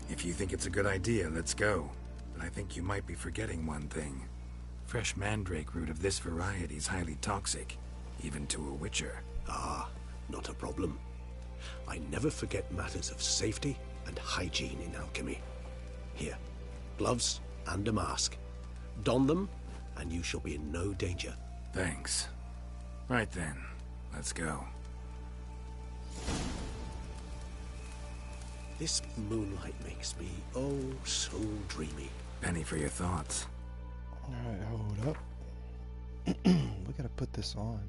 If you think it's a good idea, let's go. But I think you might be forgetting one thing. Fresh mandrake root of this variety is highly toxic, even to a witcher. Ah, not a problem. I never forget matters of safety and hygiene in alchemy. Here, gloves and a mask. Don them, and you shall be in no danger. Thanks. Right then, let's go. This moonlight makes me, oh, so dreamy. Penny for your thoughts. Alright, hold up. We gotta put this on.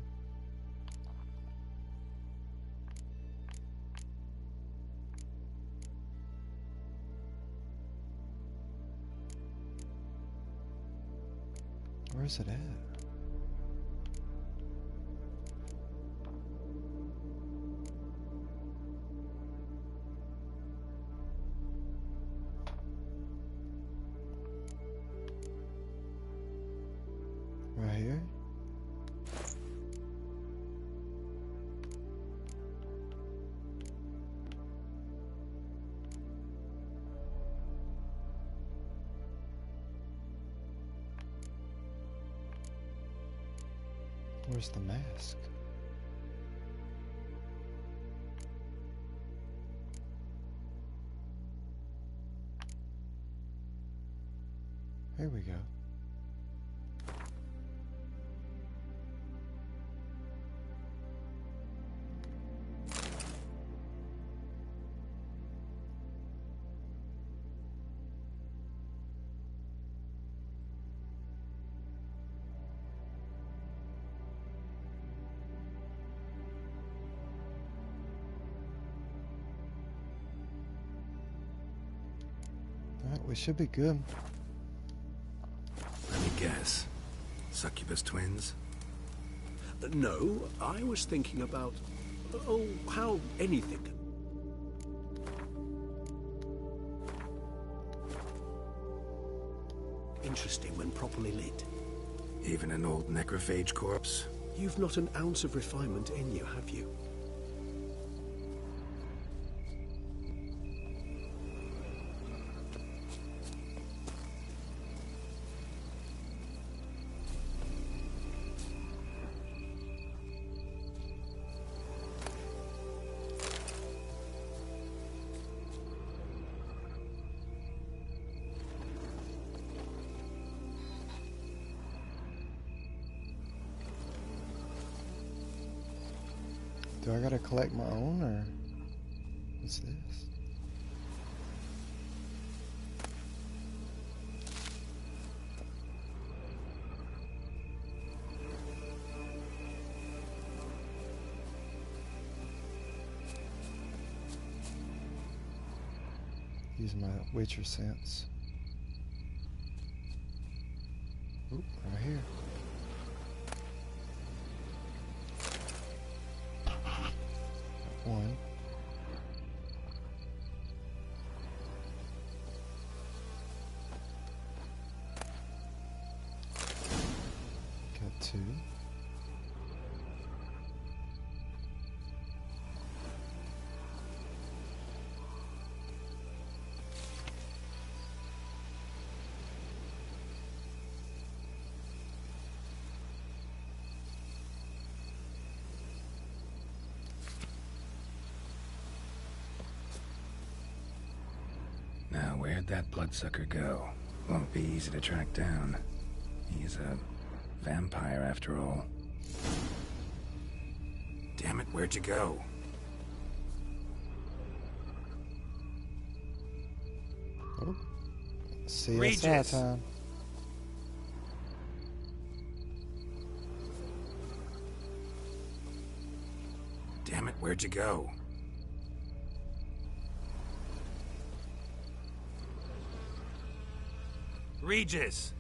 Where's it at? Right here. Where's the mask? Here we go. Alright, we should be good. Let me guess. Succubus twins? No, I was thinking about, oh, how anything. interesting when properly lit. Even an old necrophage corpse? You've not an ounce of refinement in you, have you? Do I gotta collect my own, or what's this? Use my Witcher sense. Oop, right here. One. Got two. Now, where'd that bloodsucker go? Won't be easy to track down. He's a vampire, after all. Damn it, where'd you go? Oh. CSI Regis. time. Damn it, where'd you go? Regis!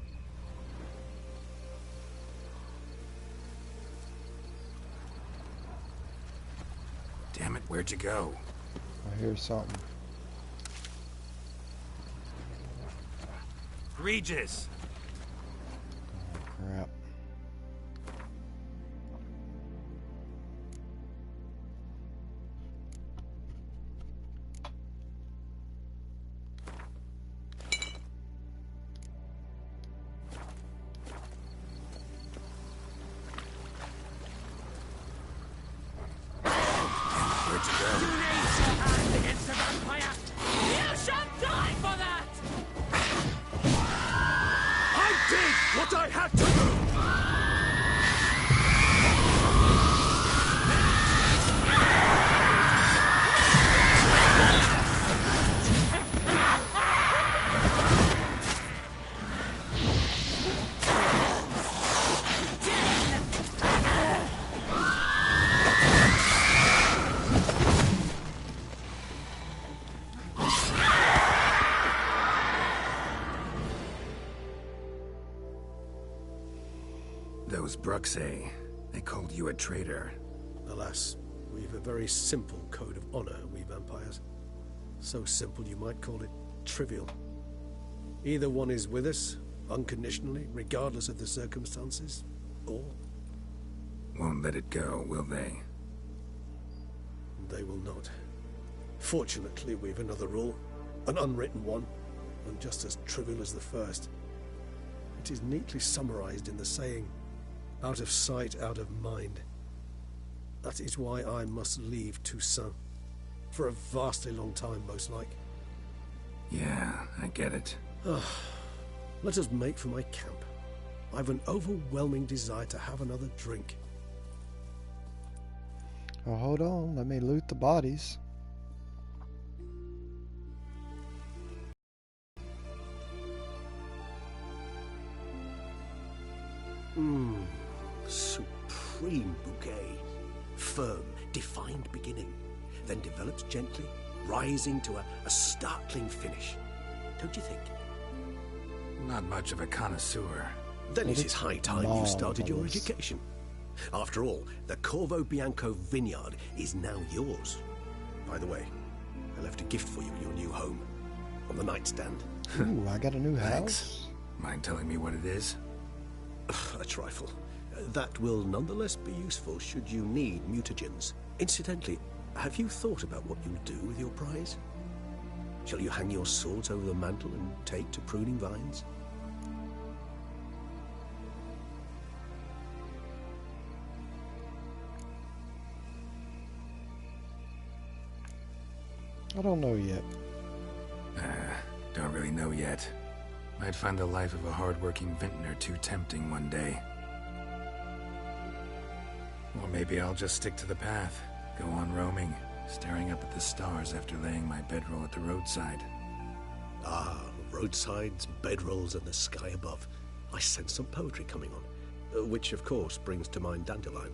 Damn it, where'd you go? I hear something. Regis! Oh, crap. Those Bruxay, they called you a traitor. Alas, we've a very simple code of honor, we vampires. So simple you might call it trivial. Either one is with us, unconditionally, regardless of the circumstances, or... Won't let it go, will they? They will not. Fortunately, we've another rule, an unwritten one, and just as trivial as the first. It is neatly summarized in the saying, out of sight, out of mind. That is why I must leave Toussaint. For a vastly long time, most like. Yeah, I get it. Let us make for my camp. I've an overwhelming desire to have another drink. Oh, hold on. Let me loot the bodies. Supreme bouquet. Firm, defined beginning. Then develops gently, rising to a startling finish. Don't you think? Not much of a connoisseur. Then it is high time you started your marvelous. education. After all, the Corvo Bianco vineyard is now yours. By the way, I left a gift for you in your new home. On the nightstand. Ooh, I got a new Thanks. house. Mind telling me what it is? A trifle. That will nonetheless be useful should you need mutagens. Incidentally, have you thought about what you'll do with your prize? Shall you hang your swords over the mantle and take to pruning vines? I don't know yet. Don't really know yet. Might find the life of a hard-working vintner too tempting one day. Or maybe I'll just stick to the path, go on roaming, staring up at the stars after laying my bedroll at the roadside. Ah, roadsides, bedrolls, and the sky above. I sense some poetry coming on, which of course brings to mind Dandelion.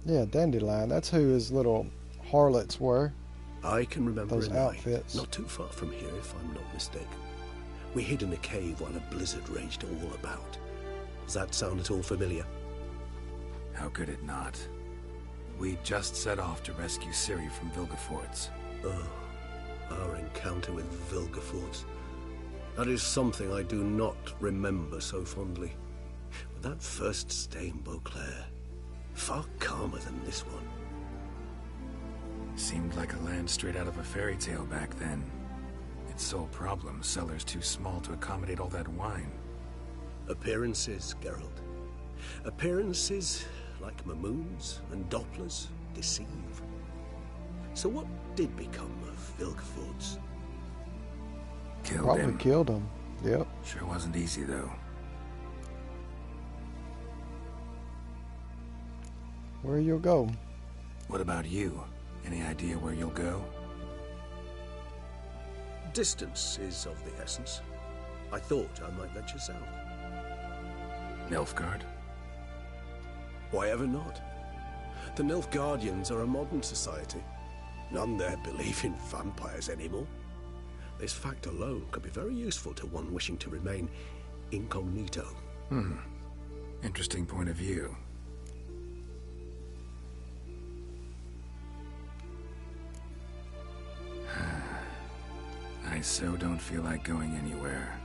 Yeah, Dandelion. That's who his little harlots were. I can remember those a night, outfits. Not too far from here, if I'm not mistaken. We hid in a cave while a blizzard raged all about. Does that sound at all familiar? How could it not? We just set off to rescue Ciri from Vilgefortz. Oh, our encounter with Vilgefortz. That is something I do not remember so fondly. But that first stay in Beauclair, far calmer than this one. Seemed like a land straight out of a fairy tale back then. Its sole problem, cellars too small to accommodate all that wine. Appearances, Geralt. Appearances, like Mamoons and Dopplers, deceive. So what did become of Vilgefortz? Killed him. Probably killed him. Yep. Sure wasn't easy, though. Where you'll go? What about you? Any idea where you'll go? Distance is of the essence. I thought I might venture south. Nilfgaard? Why ever not? The Nilfgaardians are a modern society. None there believe in vampires anymore. This fact alone could be very useful to one wishing to remain incognito. Interesting point of view. I so don't feel like going anywhere.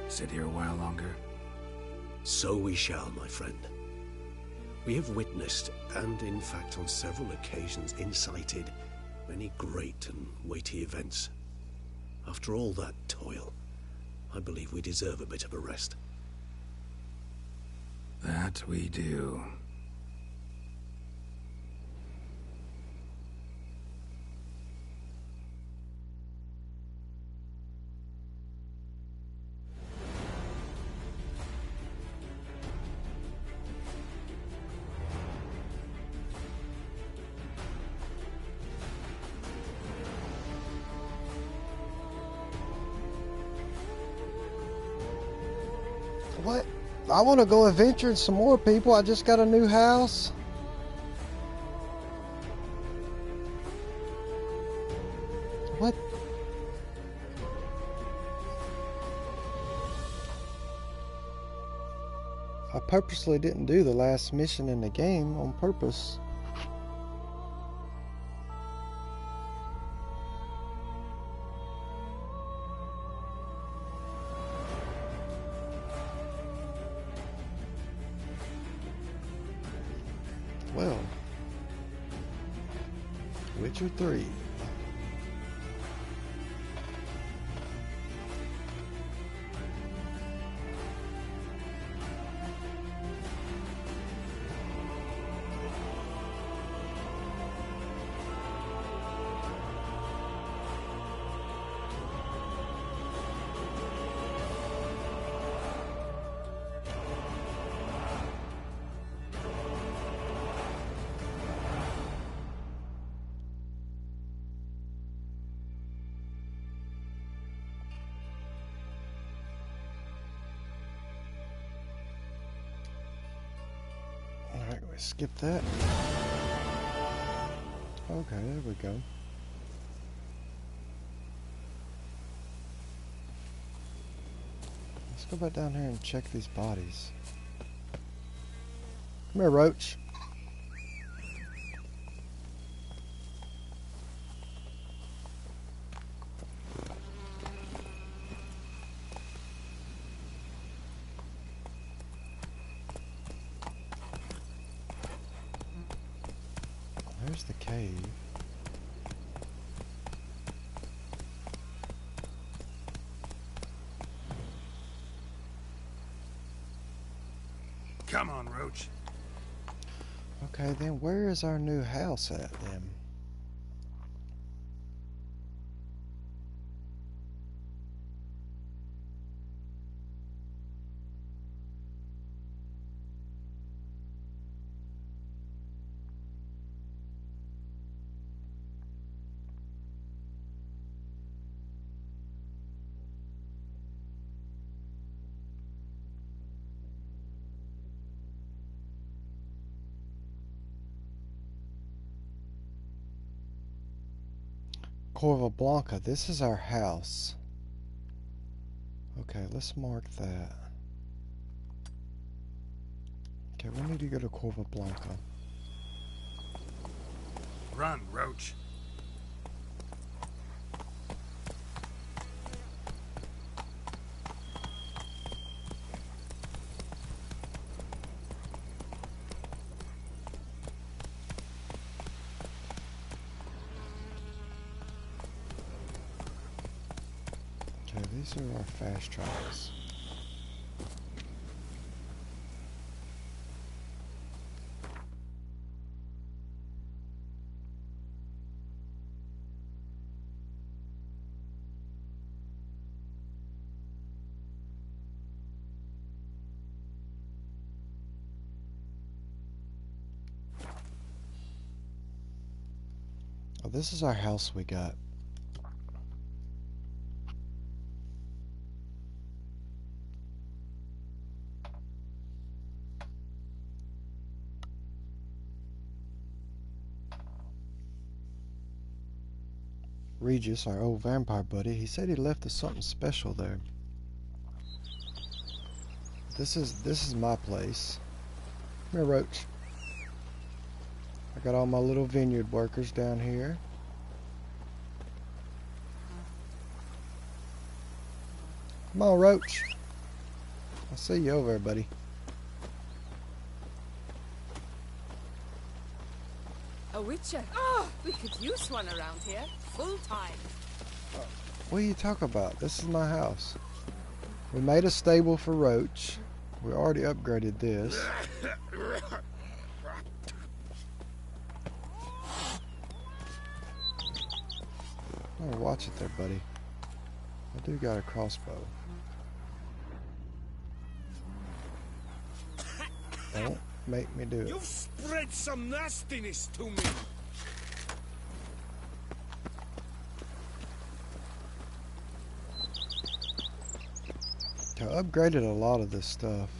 Sit here a while longer? So we shall, my friend. We have witnessed, and in fact on several occasions incited, many great and weighty events. After all that toil, I believe we deserve a bit of a rest. That we do. What? I want to go adventuring some more, people. I just got a new house. What? I purposely didn't do the last mission in the game on purpose. Well, Witcher 3. Alright, we skip that. Okay, there we go. Let's go back down here and check these bodies. Come here, Roach. There's the cave. Come on, Roach. Okay, then where is our new house at then? Corva Blanca, this is our house. Okay, let's mark that. Okay, we need to go to Corva Blanca. Run, Roach. Okay, these are our fast travels. Oh, this is our house we got. Regis, our old vampire buddy, he said he left us something special there. This is my place. Come here, Roach. I got all my little vineyard workers down here. Come on, Roach. I'll see you over there, buddy. A witcher? Oh, we could use one around here. Full time. What are you talking about? This is my house. We made a stable for Roach. We already upgraded this. Oh, watch it there, buddy. I do got a crossbow. Don't make me do it. You've spread some nastiness to me. I upgraded a lot of this stuff.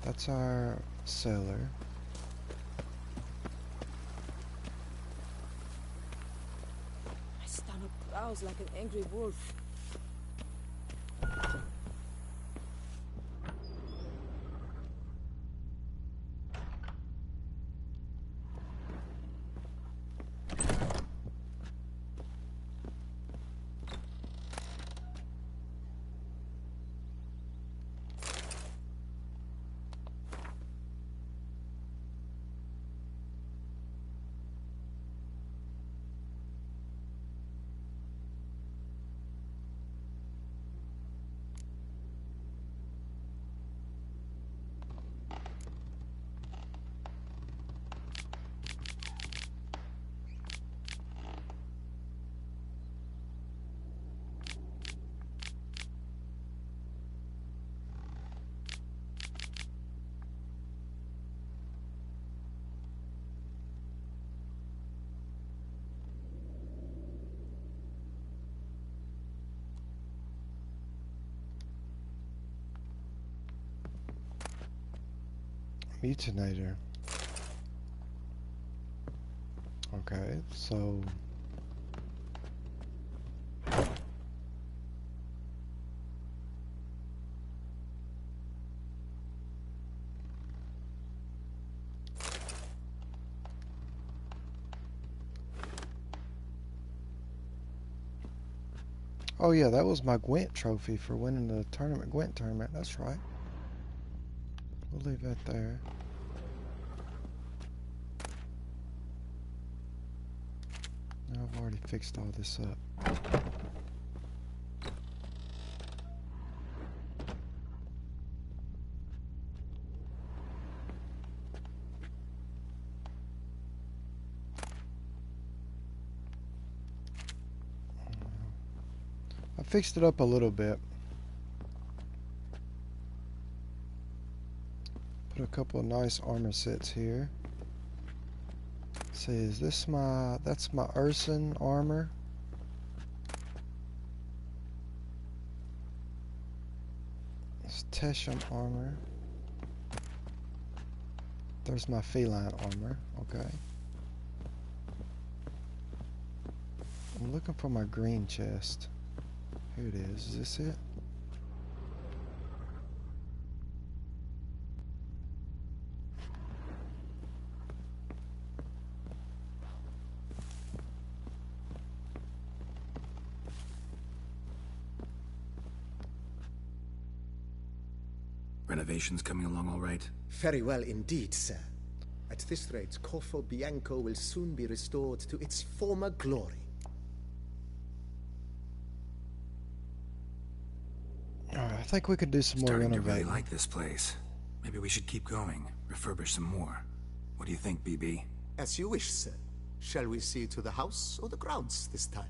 That's our cellar. My stomach growls like an angry wolf. Mutinator. Okay, so oh yeah, that was my Gwent trophy for winning the tournament, Gwent tournament. That's right. We'll leave that there. I've already fixed all this up. I fixed it up a little bit. Put a couple of nice armor sets here. See, is this that's my Urson armor. It's Tesham armor. There's my feline armor, okay. I'm looking for my green chest. Here it is. Is this it? Renovations coming along all right? Very well indeed, sir. At this rate, Corfo Bianco will soon be restored to its former glory. Alright, I think we could do some more Starting to renovating. really like this place. Maybe we should keep going, refurbish some more. What do you think, BB? As you wish, sir. Shall we see to the house or the grounds this time?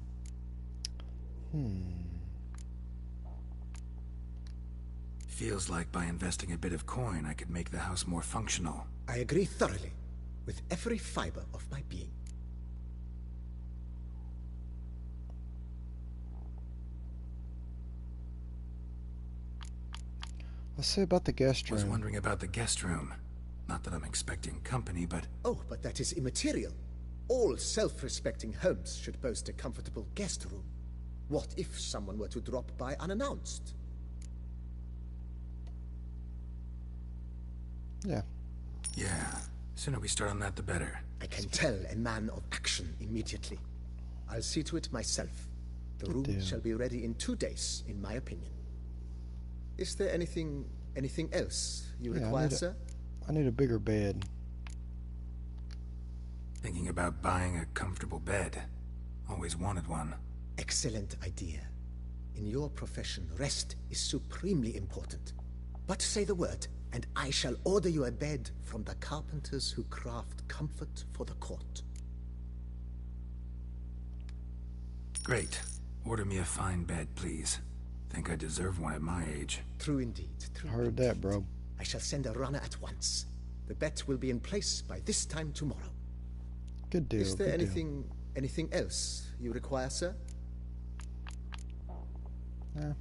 Feels like by investing a bit of coin, I could make the house more functional. I agree thoroughly, with every fiber of my being. Let's see about the guest room. I was wondering about the guest room. Not that I'm expecting company, but... Oh, but that is immaterial. All self-respecting homes should boast a comfortable guest room. What if someone were to drop by unannounced? Yeah. Yeah. Sooner we start on that, the better. I can tell a man of action immediately. I'll see to it myself. The room shall be ready in 2 days, in my opinion. Is there anything else you require, sir? I need a bigger bed. Thinking about buying a comfortable bed. Always wanted one. Excellent idea. In your profession, rest is supremely important. But say the word, and I shall order you a bed from the carpenters who craft comfort for the court. Great. Order me a fine bed, please. Think I deserve one at my age. True indeed. True. Heard that, bro. I shall send a runner at once. The bet will be in place by this time tomorrow. Good deal. Is there good deal. anything else you require, sir? Nah,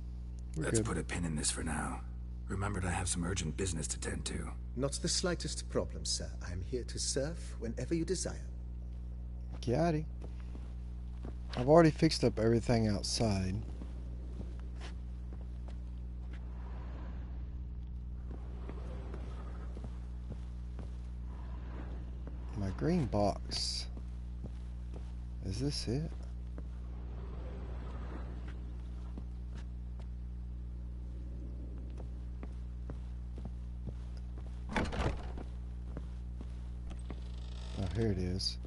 Let's good. put a pin in this for now. Remembered I have some urgent business to tend to. Not the slightest problem, sir. I am here to serve whenever you desire. Yaddy. I've already fixed up everything outside. My green box. Is this it? Oh, here it is.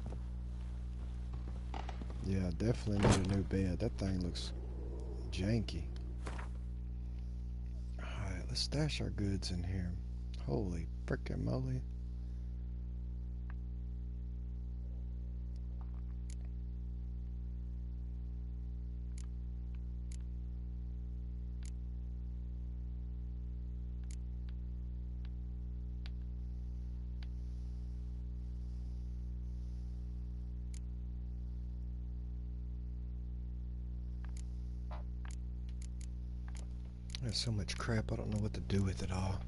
Yeah, definitely need a new bed. That thing looks janky. Alright, let's stash our goods in here. Holy frickin' moly. There's so much crap, I don't know what to do with it all.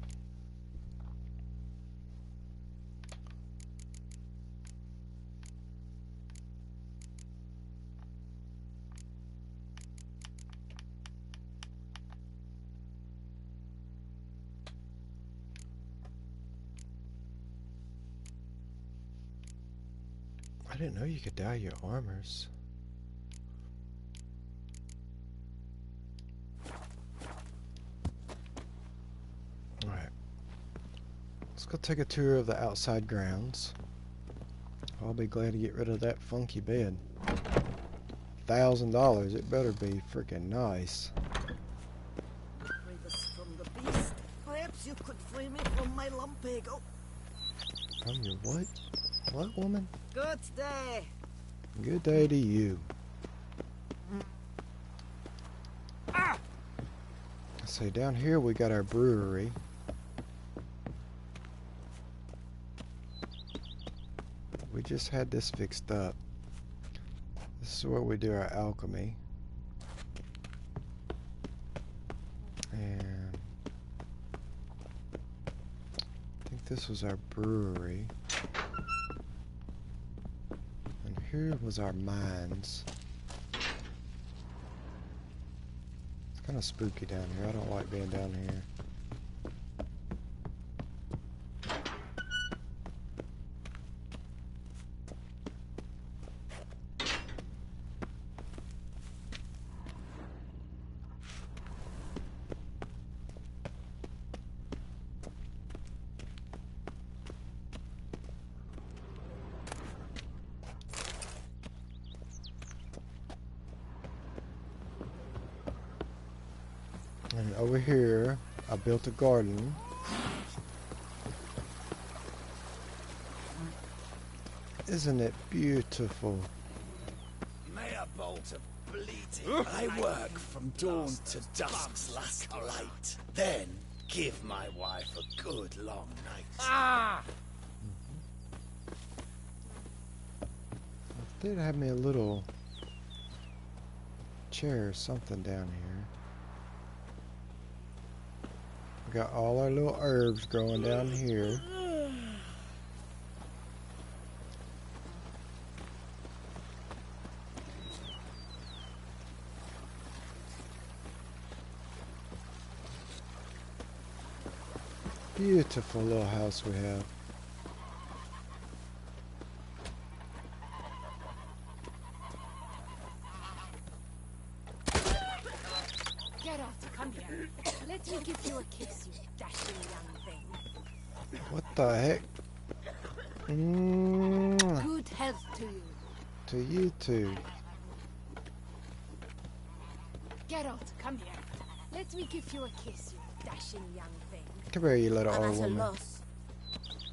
I didn't know you could dye your armors. Alright. Let's go take a tour of the outside grounds. I'll be glad to get rid of that funky bed. $1,000. It better be freaking nice. Free us from the beast. Perhaps you could free me from my lumbago. From your what? What, woman? Good day. Good day to you. So down here we got our brewery. We just had this fixed up. This is where we do our alchemy. And I think this was our brewery. And here was our mines. It's kind of spooky down here. I don't like being down here. And over here, I built a garden. Isn't it beautiful? May a bolt of bleeding. I work from dawn to dusk's last light. Then give my wife a good long night. I did have me a little chair or something down here. We got all our little herbs growing down here. Beautiful little house we have. Get out, come here. Let me give you a kiss, you dashing young thing. What the heck? Good health to you. To you too. Get out, come here. Let me give you a kiss, you dashing young thing. Come here, you little I'm old at a woman. loss.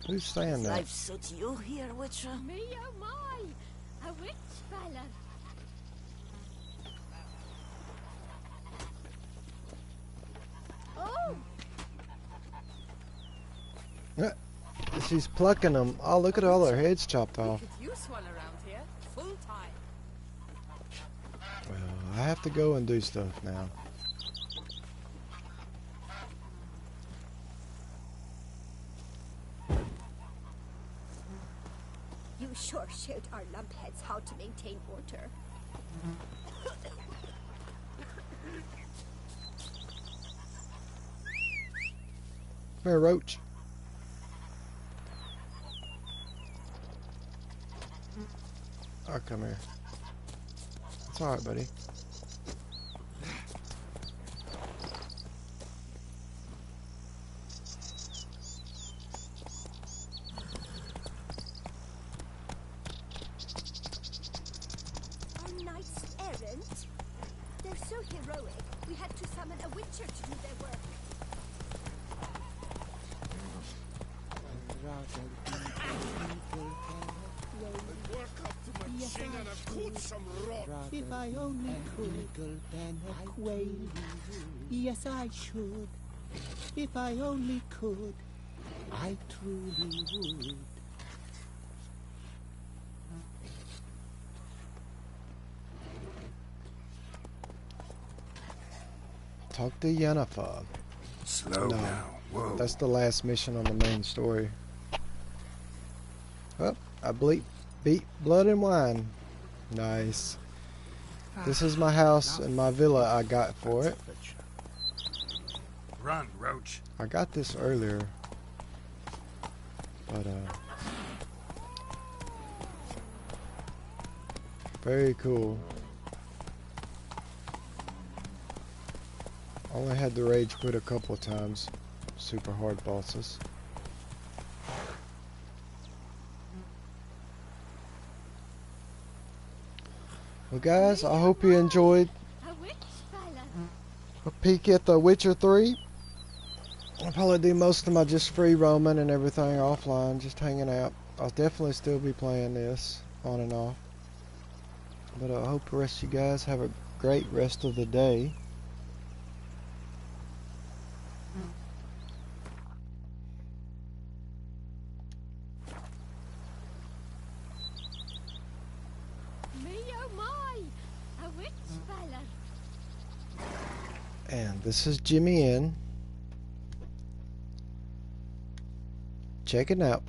Who's saying Does that? life suit you here, Witcher? Me oh my! A witch fella. Oh! Yeah, she's plucking them. Oh, look at all their heads chopped off. Could use one around here, full time. Well, I have to go and do stuff now. You sure showed our lumpheads how to maintain order. Come here, Roach. Oh, come here. It's alright, buddy. Our knights errant? They're so heroic, we had to summon a witcher to do their work. If I only could, quail. Yes, I should. If I only could, I truly would. Talk to Yennefer. Slow now. Whoa. That's the last mission on the main story. Oh, I beat blood and wine. Nice. This is my house and my villa I got for it. Run, Roach. I got this earlier. But, very cool. Only had to rage quit a couple of times. Super hard bosses. Well, guys, I hope you enjoyed A witch fella. a peek at The Witcher 3. I'll probably do most of my just free roaming and everything offline, just hanging out. I'll definitely still be playing this on and off. But I hope the rest of you guys have a great rest of the day. Me oh my! A witch fella. And this is Jimmy N. Checking out.